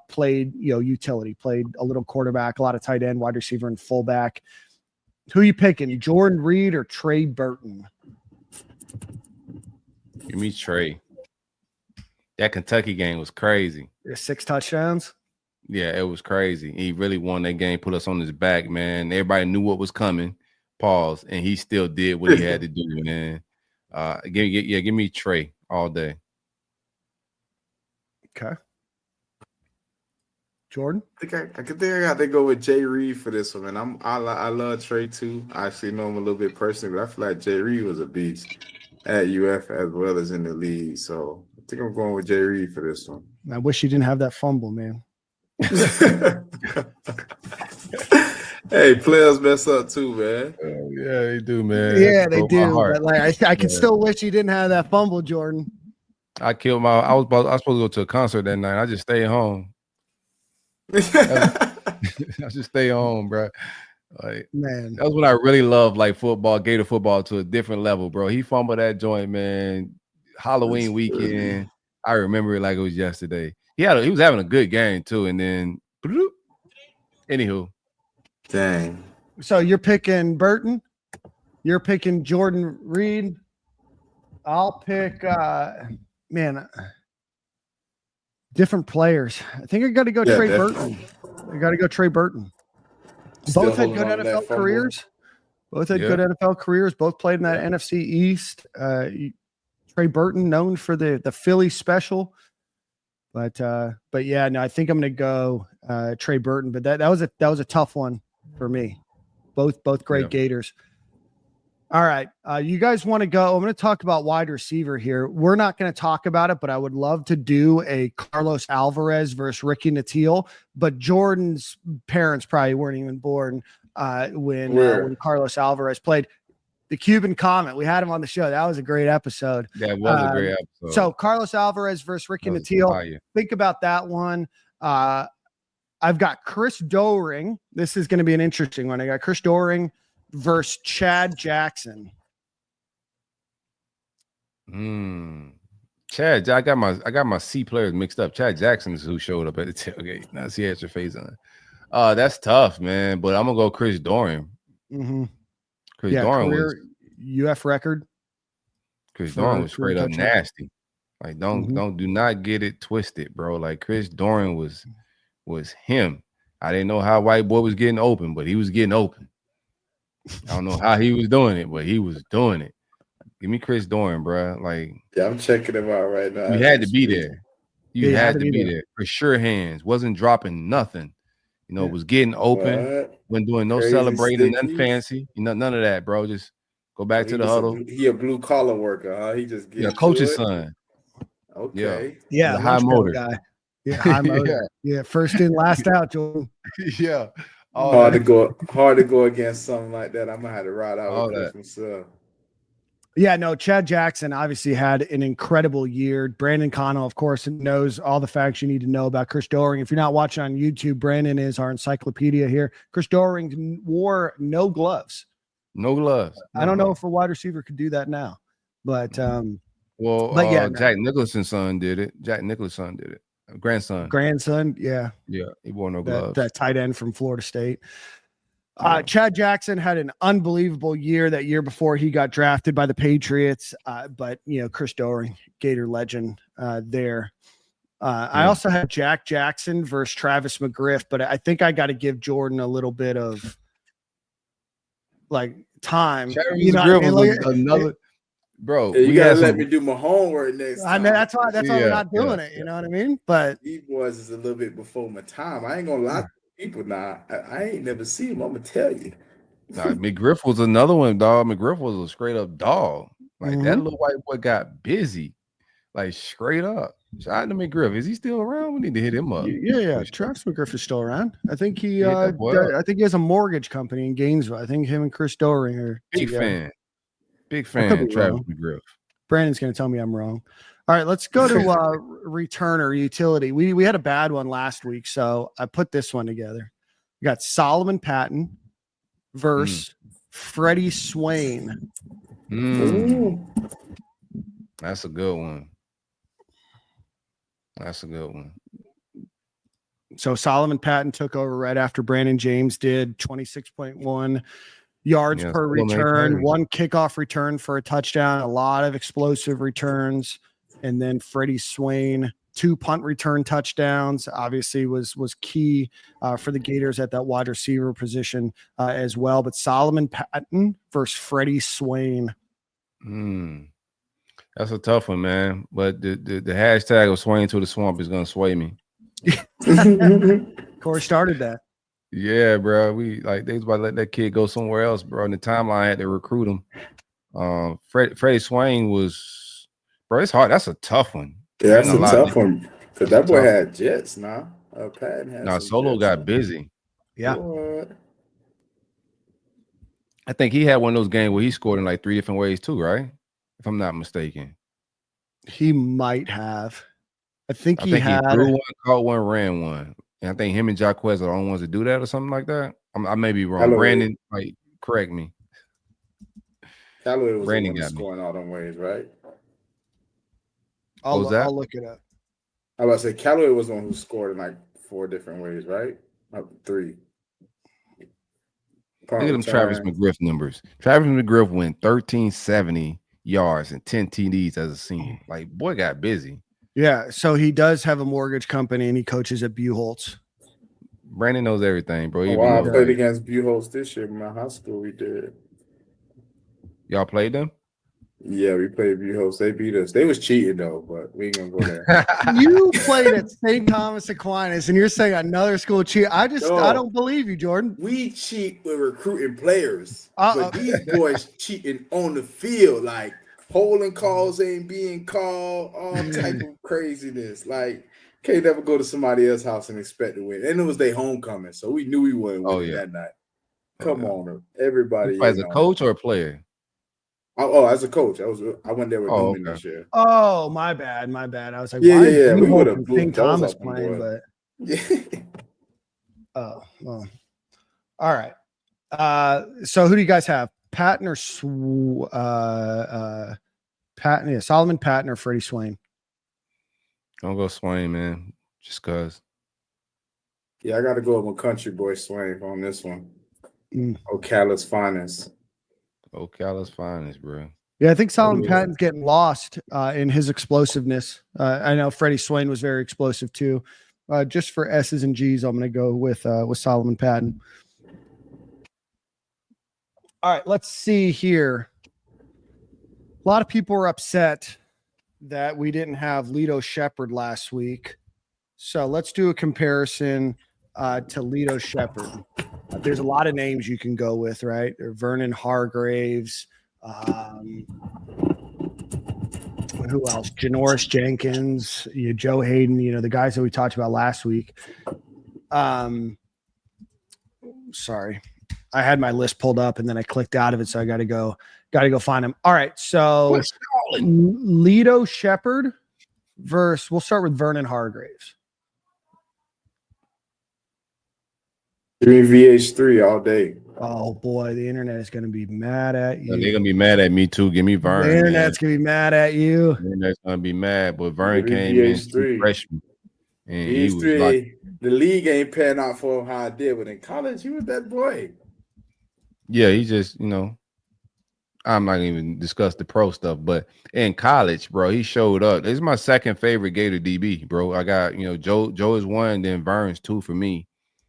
Played, utility, played a little quarterback, a lot of tight end, wide receiver, and fullback. Who you picking, Jordan Reed or Trey Burton? Give me Trey. That Kentucky game was crazy. 6 touchdowns? Yeah, it was crazy. He really won that game, put us on his back, man. Everybody knew what was coming. Pause. And he still did what he had to do, man. Give me Trey all day. Okay. Jordan? I think I got to go with Jay Reed for this one, man. I love Trey too. I actually know him a little bit personally, but I feel like Jay Reed was a beast at UF as well as in the league. So I think I'm going with Jay Reed for this one. I wish you didn't have that fumble, man. Hey, players mess up too, man. Yeah, they do, man. Yeah, they do. But I can still wish you didn't have that fumble, Jordan. I was supposed to go to a concert that night. I just stayed home. I just stay home, bro. Like, man, that was when I really loved like football, Gator football to a different level, bro. He fumbled that joint, man. Halloween weekend, I remember it like it was yesterday. He was having a good game too, and then, anywho, dang. So you're picking Burton, you're picking Jordan Reed. I'll pick, different players. I think I got to go Trey Burton. I got to go Trey Burton. Both had good NFL careers. Both had good NFL careers. Both played in that NFC East. Trey Burton, known for the Philly special. But yeah, no, I think I'm going to go Trey Burton. But that was a tough one for me. Both great Gators. All right. You guys want to go? I'm going to talk about wide receiver here. We're not going to talk about it, but I would love to do a Carlos Alvarez versus Ricky Natil. But Jordan's parents probably weren't even born when Carlos Alvarez played. The Cuban Comet. We had him on the show. That was a great episode. That was a great episode. So Carlos Alvarez versus Ricky Natil. Think about that one. I've got Chris Doering. This is going to be an interesting one. I got Chris Doering versus Chad Jackson. Chad, I got my C players mixed up. Chad Jackson is who showed up at the tailgate. Now he has your face on. That's tough, man. But I'm gonna go Chris Doering. Mm-hmm. Chris Doering was UF record. Chris Doering was straight up nasty. Like do not get it twisted, bro. Like Chris Doering was him. I didn't know how white boy was getting open, but he was getting open. I don't know how he was doing it, but he was doing it. Give me Chris Doering, bro. Like, yeah, I'm checking him out right now. You had to be there. You had to be there for sure. Hands wasn't dropping nothing. You know, was getting open. Wasn't doing no celebrating, nothing fancy. You know, none of that, bro. Just go back to the huddle. He a blue collar worker, huh? He just coach's son. Okay. Yeah, the high motor guy. Yeah, high motor. Yeah, first in, last out, Jordan. Yeah. Hard to go against something like that. I'm gonna have to ride out with myself. Yeah, no, Chad Jackson obviously had an incredible year. Brandon Connell, of course, knows all the facts you need to know about Chris Doering. If you're not watching on YouTube, Brandon is our encyclopedia here. Chris Doering wore no gloves. No gloves. I don't know if a wide receiver could do that now, but Jack Nicholson's son did it. Jack Nicholson's son did it. Grandson, yeah. Yeah, he wore no gloves. That tight end from Florida State. Chad Jackson had an unbelievable year that year before he got drafted by the Patriots. But Chris Doering, Gator legend there. I also had Jack Jackson versus Travis McGriff, but I think I got to give Jordan a little bit of time. Travis McGriff was another. Bro, you gotta let me do my homework next time. I mean, that's why we're not doing it. You know what I mean? But these boys is a little bit before my time. I ain't gonna lie to people now. I ain't never seen him. I'm gonna tell you. McGriff was another one, dog. McGriff was a straight up dog. Like that little white boy got busy, like straight up. Shout out to McGriff. Is he still around? We need to hit him up. Yeah. Travis McGriff is still around. I think he has a mortgage company in Gainesville. I think him and Chris Doering are Big fan of Travis McGriff. Brandon's going to tell me I'm wrong. All right, let's go to returner utility. We had a bad one last week, so I put this one together. We got Solomon Patton versus Freddie Swain. That's a good one. So Solomon Patton took over right after Brandon James did, 26.1 yards per return, one kickoff return for a touchdown, a lot of explosive returns. And then Freddie Swain, 2 punt return touchdowns, obviously was key for the Gators at that wide receiver position as well. But Solomon Patton versus Freddie Swain. That's a tough one, man. But the hashtag of Swain to the swamp is going to sway me. Corey started that. Yeah, bro. They was about to let that kid go somewhere else, bro. In the timeline, I had to recruit him. Freddie Swain was, bro. It's hard. That's a tough one. Yeah, that's a tough one because that boy had jets now. Patton had Solo got busy. Yeah. What? I think he had one of those games where he scored in like 3 different ways too, right? If I'm not mistaken. He might have. I think he threw one, caught one, ran one. And I think him and Jaquez are the only ones that do that or something like that. I may be wrong. Brandon, correct me. Callaway was Brandon the one scoring all them ways, right? I'll look it up. I was about to say Callaway was the one who scored in like 4 different ways, right? 3. Look at them Travis McGriff numbers. Travis McGriff went 1370 yards and 10 TDs as a senior. Like, boy got busy. Yeah, so he does have a mortgage company and he coaches at Buchholz. Brandon knows everything, bro. I played against Buchholz this year in my high school. We did. Y'all played them? Yeah, we played Buchholz. They beat us. They was cheating though, but we ain't gonna go there. You played at St. Thomas Aquinas, and you're saying another school cheat. I don't believe you, Jordan. We cheat with recruiting players, but these boys cheating on the field, like holding calls ain't being called, all type of craziness. Like, can't never go to somebody else's house and expect to win. And it was their homecoming, so we knew we wouldn't win that night. Come on, everybody. As a coach or a player? As a coach, I went there with Newman this year. Oh, my bad. I was like, Yeah. We would have St. blew those Thomas up, playing, boy. but oh, well. All right. So who do you guys have? Patton or Patton? Yeah, Solomon Patton or Freddie Swain? Don't go Swain, man. Just cause. Yeah, I got to go with my country boy Swain on this one. Ocala's finest. Ocala's finest, bro. Yeah, I think Solomon Patton's getting lost in his explosiveness. I know Freddie Swain was very explosive too. Just for S's and G's, I'm going to go with Solomon Patton. All right, let's see here. A lot of people were upset that we didn't have Lito Shepherd last week. So let's do a comparison to Lito Shepherd. There's a lot of names you can go with, right? Vernon Hargraves. Who else? Janoris Jenkins, Joe Hayden, the guys that we talked about last week. Sorry. I had my list pulled up and then I clicked out of it. So I got to go find him. All right. So Lito Shepherd versus, we'll start with Vernon Hargraves. Give me VH3 all day. Oh boy, the internet is going to be mad at you. They're gonna be mad at me too. Give me Vern. The internet's going to be mad at you. The internet's gonna be mad, but Vern came in freshman, and he was like, the league ain't paying out for him how I did, but in college, he was that boy. Yeah, he just, I'm not even discuss the pro stuff, but in college, bro, he showed up. This is my second favorite Gator DB, bro. I got, Joe is one, then Vern's two for me.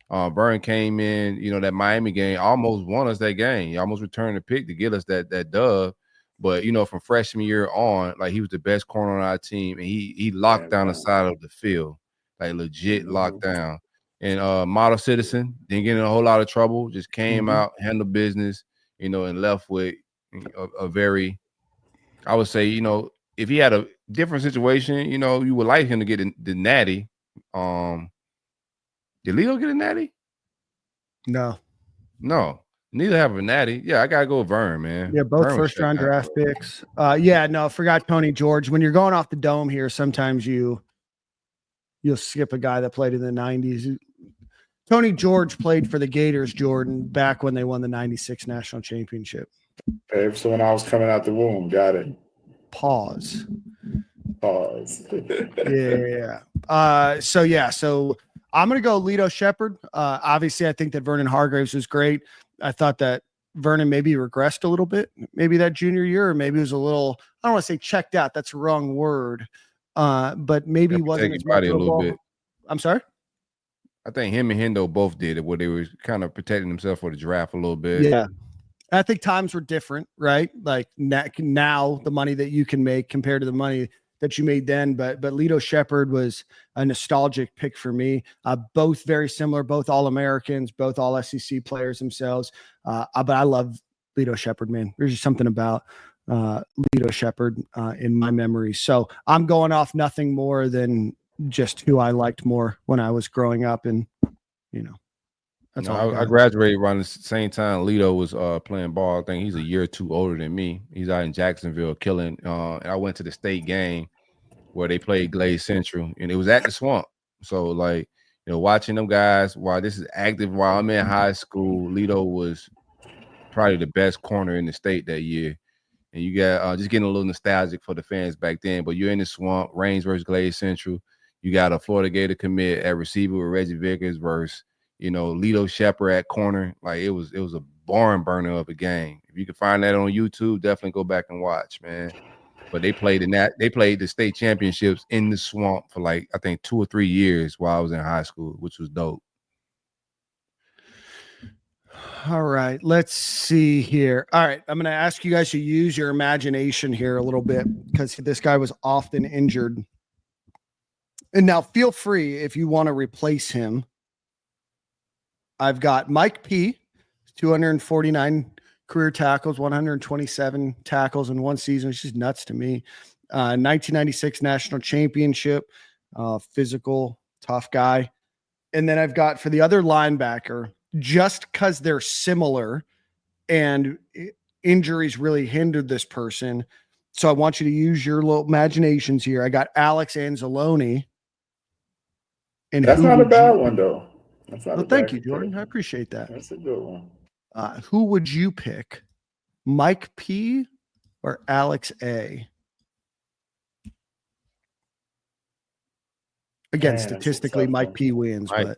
Vern came in, that Miami game, almost won us that game. He almost returned the pick to get us that dub. But, from freshman year on, like, he was the best corner on our team, and he locked down the side of the field, like legit locked down. And model citizen, didn't get in a whole lot of trouble, just came out, handled business, and left with a very, I would say, if he had a different situation, you would like him to get the natty. Did Lito get a natty? No. Neither have a natty. Yeah, I gotta go with Vern, man. Yeah, both first-round draft picks. Forgot Tony George. When you're going off the dome here, sometimes you'll skip a guy that played in the 90s. Tony George played for the Gators, Jordan, back when they won the 96 national championship. Okay, so when I was coming out the womb, got it. Pause. Yeah. So I'm going to go Lito Shepherd. Obviously, I think that Vernon Hargraves was great. I thought that Vernon maybe regressed a little bit, maybe that junior year, or maybe it was a little, I don't want to say checked out. That's the wrong word. But maybe wasn't as much a little bit. I'm sorry? I think him and Hendo both did it, where they were kind of protecting themselves for the draft a little bit. Yeah. I think times were different, right? Like now the money that you can make compared to the money that you made then. But Lito Shepherd was a nostalgic pick for me. Both very similar, both All-Americans, both all SEC players themselves. But I love Lito Shepherd, man. There's just something about Lito Shepherd in my memory. So I'm going off nothing more than just who I liked more when I was growing up. And, that's all I graduated around the same time Lito was playing ball. I think he's a year or two older than me. He's out in Jacksonville killing. And I went to the state game where they played Glade Central, and it was at the Swamp. So, watching them guys while this is active, while I'm in high school, Lito was probably the best corner in the state that year. And you got just getting a little nostalgic for the fans back then. But you're in the Swamp, Reigns versus Glade Central. You got a Florida Gator commit at receiver with Reggie Vickers versus Lito Shepherd at corner. Like it was a barn burner of a game. If you can find that on YouTube, definitely go back and watch, man. But they played the state championships in the Swamp for I think 2 or 3 years while I was in high school, which was dope. All right, let's see here. All right, I'm going to ask you guys to use your imagination here a little bit because this guy was often injured. And now feel free if you want to replace him. I've got Mike P, 249 career tackles, 127 tackles in one season, which is nuts to me. 1996 national championship, physical, tough guy. And then I've got for the other linebacker, just because they're similar and injuries really hindered this person. So I want you to use your little imaginations here. I got Alex Anzalone. And that's not a bad one, though. That's not well, thank you, Jordan. I appreciate that. That's a good one. Who would you pick? Mike P or Alex A? Again, statistically, Mike P wins, but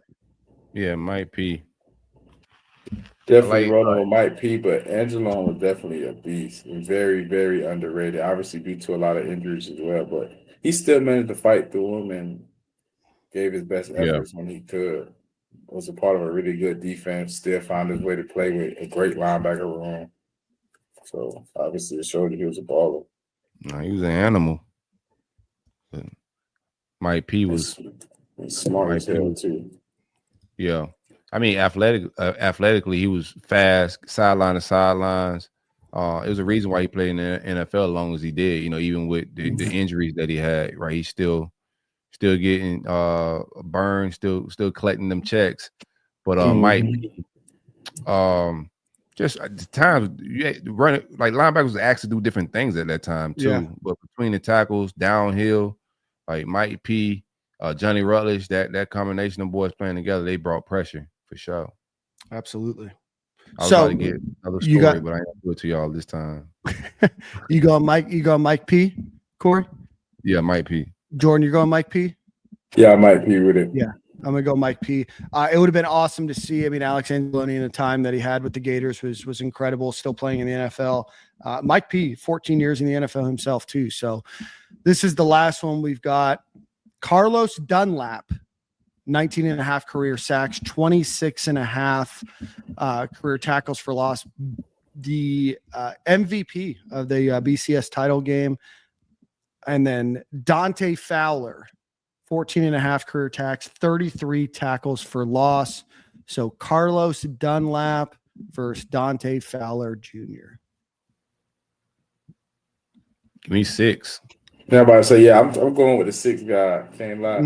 yeah, Mike P. Definitely rolling with Mike P, but Angelone was definitely a beast and very, very underrated. Obviously, due to a lot of injuries as well, but he still managed to fight through them and gave his best efforts when he could. Was a part of a really good defense. Still found his way to play with a great linebacker room. So obviously, it showed that he was a baller. No, he was an animal. But Mike P was smart as hell too. Yeah, I mean, athletically, he was fast, sideline to sidelines. It was a reason why he played in the NFL as long as he did. You know, even with the injuries that he had, right? He's still getting burned, still collecting them checks. But Mike, just at the times running like linebackers asked to do different things at that time too. Yeah. But between the tackles, downhill, like Mike P, Johnny Rutledge, that combination of boys playing together, they brought pressure for sure. Absolutely. I was about to get another story, but I ain't gonna do it to y'all this time. You going Mike P, Corey? Yeah, Mike P. Jordan, you're going Mike P? Yeah, Mike P with it. Yeah, I'm going to go Mike P. It would have been awesome to see. I mean, Alex Anzalone in the time that he had with the Gators was incredible, still playing in the NFL. Mike P, 14 years in the NFL himself too. So this is the last one we've got. Carlos Dunlap, 19 and a half career sacks, 26 and a half career tackles for loss. The MVP of the BCS title game. And then Dante Fowler, 14 and a half career tackles, 33 tackles for loss. So Carlos Dunlap versus Dante Fowler Jr. Give me 6. Yeah, I'm about to say, I'm going with the 6 guy. Can't lie.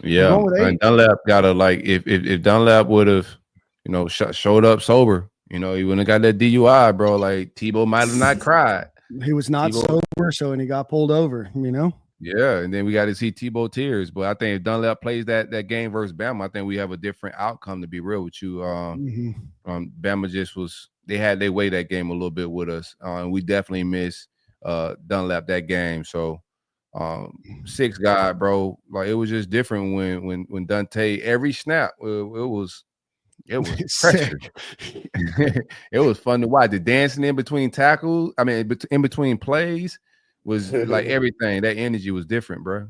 Yeah, and Dunlap gotta if Dunlap would have, showed up sober, he wouldn't have got that DUI, bro. Like Tebow might have not cried. He was not sober, and he got pulled over, Yeah, and then we got to see Tebow tears. But I think if Dunlap plays that game versus Bama, I think we have a different outcome, to be real with you. Bama they had their way that game a little bit with us. And we definitely missed Dunlap that game. So 6 guy, bro, like it was just different when Dante every snap, it was pressure. It was fun to watch. The dancing in between tackles, in between plays was like everything. That energy was different, bro.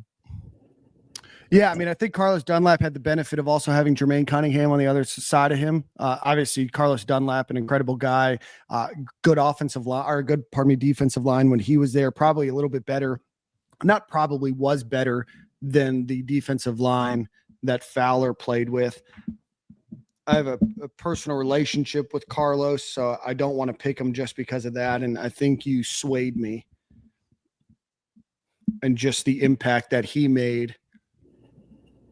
Yeah, I think Carlos Dunlap had the benefit of also having Jermaine Cunningham on the other side of him. Obviously, Carlos Dunlap, an incredible guy, good defensive line when he was there. Probably a little bit better. Not probably was better than the defensive line that Fowler played with. I have a personal relationship with Carlos, so I don't want to pick him just because of that. And I think you swayed me. And just the impact that he made,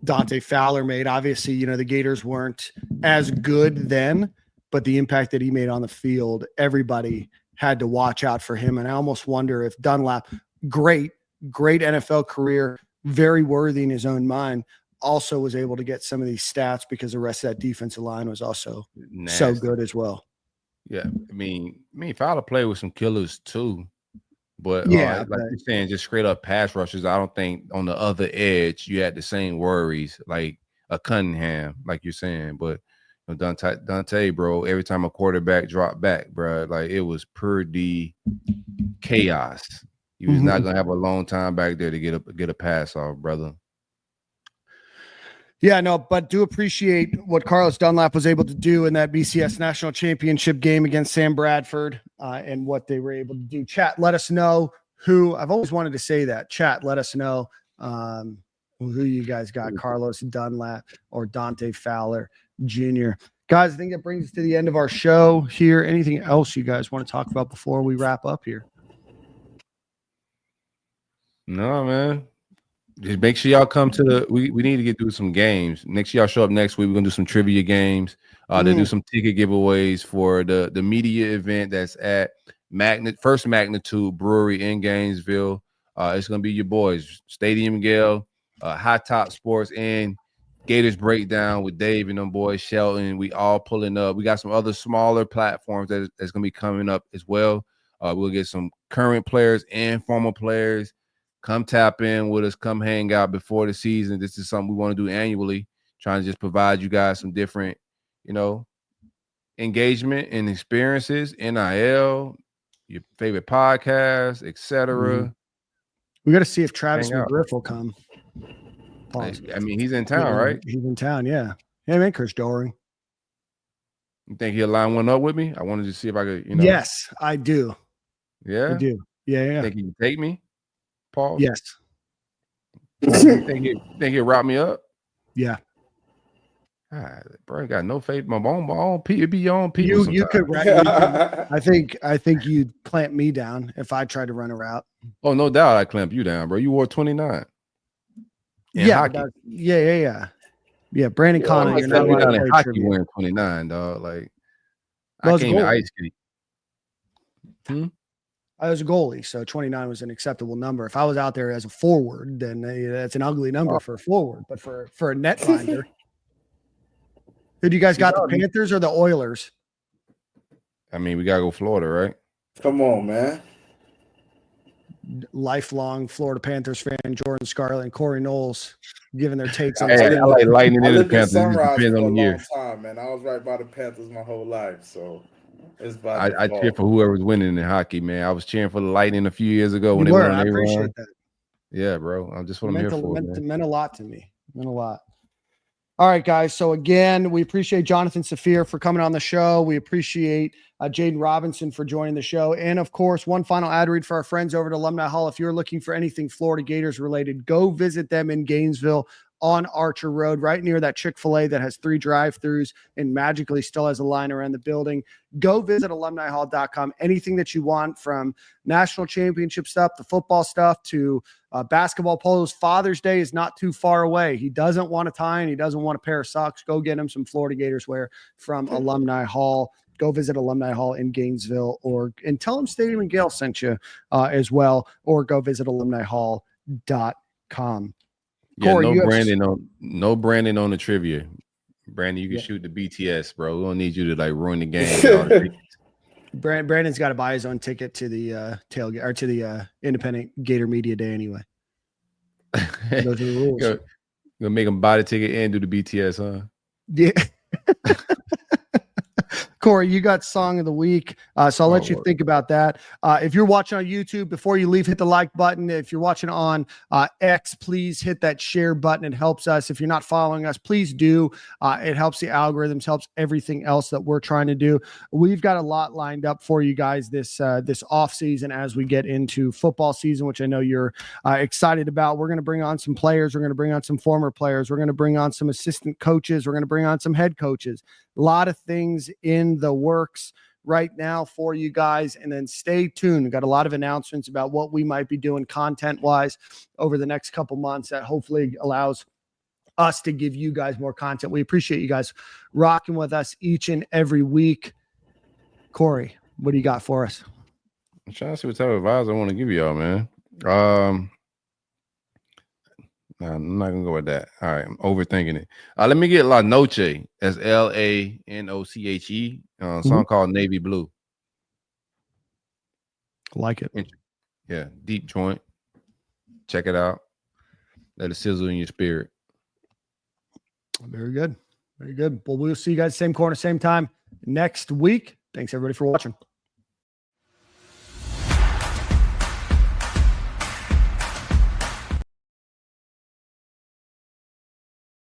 Dante Fowler made. Obviously, the Gators weren't as good then, but the impact that he made on the field, everybody had to watch out for him. And I almost wonder if Dunlap, great NFL career, very worthy in his own mind, also was able to get some of these stats because the rest of that defensive line was also so good as well. Yeah, Fowler played with some killers too, but like you're saying, just straight up pass rushers. I don't think on the other edge you had the same worries like a Cunningham, like you're saying. But Dante, bro, every time a quarterback dropped back, bro, like it was pretty chaos. He was not gonna have a long time back there to get a pass off, brother. Yeah, no, but do appreciate what Carlos Dunlap was able to do in that BCS national championship game against Sam Bradford and what they were able to do. Chat, let us know who. I've always wanted to say that. Chat, let us know who you guys got, Carlos Dunlap or Dante Fowler Jr. Guys, I think that brings us to the end of our show here. Anything else you guys want to talk about before we wrap up here? No, man. Just make sure y'all come to the. We need to do some games. Next y'all show up next week. We're gonna do some trivia games. They do some ticket giveaways for the media event that's at First Magnitude Brewery in Gainesville. It's gonna be your boys, Stadium and Gale, High Top Sports, and Gators Breakdown with Dave and them boys, Shelton. We all pulling up. We got some other smaller platforms that's gonna be coming up as well. We'll get some current players and former players. Come tap in with us. Come hang out before the season. This is something we want to do annually, trying to just provide you guys some different, engagement and experiences, NIL, your favorite podcast, etc. We got to see if Travis McGriff will come. Pause. I mean, he's in town, right? He's in town, yeah. Yeah, man, Chris Doering. You think he'll line one up with me? I wanted to see if I could, Yes, I do. Yeah? I do. Yeah. Think he can take me? Paul? Yes. think he'll route me up? Yeah. Bro, I got no faith. My own people. Be your own people. You could. I think you'd clamp me down if I tried to run a route. Oh, no doubt I clamp you down, bro. You wore 29. Yeah. Brandon Connor, you're not allowed to play hockey trivia. wearing 29, dog. Like, Well, I can't even ice skate. I was a goalie, so 29 was an acceptable number. If I was out there as a forward, then that's an ugly number for a forward. But for a netminder, who do you guys got? The Panthers or the Oilers? I mean, we gotta go Florida, right? Come on, man. Lifelong Florida Panthers fan Jordan Scarlett and Corey Knowles giving their takes on. I like lightning in the Panthers. Sunrise Depends for on the a year. long time, man. I was right by the Panthers my whole life, so it's I cheer for whoever was winning in hockey, man. I was cheering for the Lightning a few years ago when they went on their run. I appreciate that. Yeah, bro. I'm just what I'm here for. It meant a lot to me. Meant a lot. All right, guys. So again, we appreciate Jonathan Safir for coming on the show. We appreciate Jaden Robinson for joining the show. And of course, one final ad read for our friends over at Alumni Hall. If you're looking for anything Florida Gators related, go visit them in Gainesville on Archer Road, right near that Chick-fil-A that has 3 drive-thrus and magically still has a line around the building. Go visit alumnihall.com. Anything that you want, from national championship stuff, the football stuff, to basketball polos. Father's Day is not too far away. He doesn't want a tie and he doesn't want a pair of socks. Go get him some Florida Gators wear from Alumni Hall. Go visit Alumni Hall in Gainesville, and tell them Stadium and Gale sent you as well, or go visit alumnihall.com. Yeah, Corey, no branding on the trivia. Brandon, you can shoot the BTS, bro. We don't need you to ruin the game. Brandon's got to buy his own ticket to the tailgate or to the Independent Gator Media Day anyway. Those are the rules. You're gonna make him buy the ticket and do the BTS, huh? Yeah. Corey, you got song of the week, so I'll let you think about that. If you're watching on YouTube, before you leave, hit the like button. If you're watching on X, please hit that share button. It helps us. If you're not following us, please do. It helps the algorithms, helps everything else that we're trying to do. We've got a lot lined up for you guys this off season as we get into football season, which I know you're excited about. We're going to bring on some players. We're going to bring on some former players. We're going to bring on some assistant coaches. We're going to bring on some head coaches. A lot of things in the works right now for you guys, and then stay tuned. We've got a lot of announcements about what we might be doing content wise over the next couple months that hopefully allows us to give you guys more content. We appreciate you guys rocking with us each and every week. Corey, what do you got for us? I'm trying to see what type of advice I want to give y'all, man. I'm not gonna go with that. All right, I'm overthinking it. Let me get La Noche. That's LANOCHE. Song called Navy Blue. Like it. Yeah, deep joint. Check it out. Let it sizzle in your spirit. Very good. Very good. Well, we'll see you guys same corner, same time next week. Thanks everybody for watching.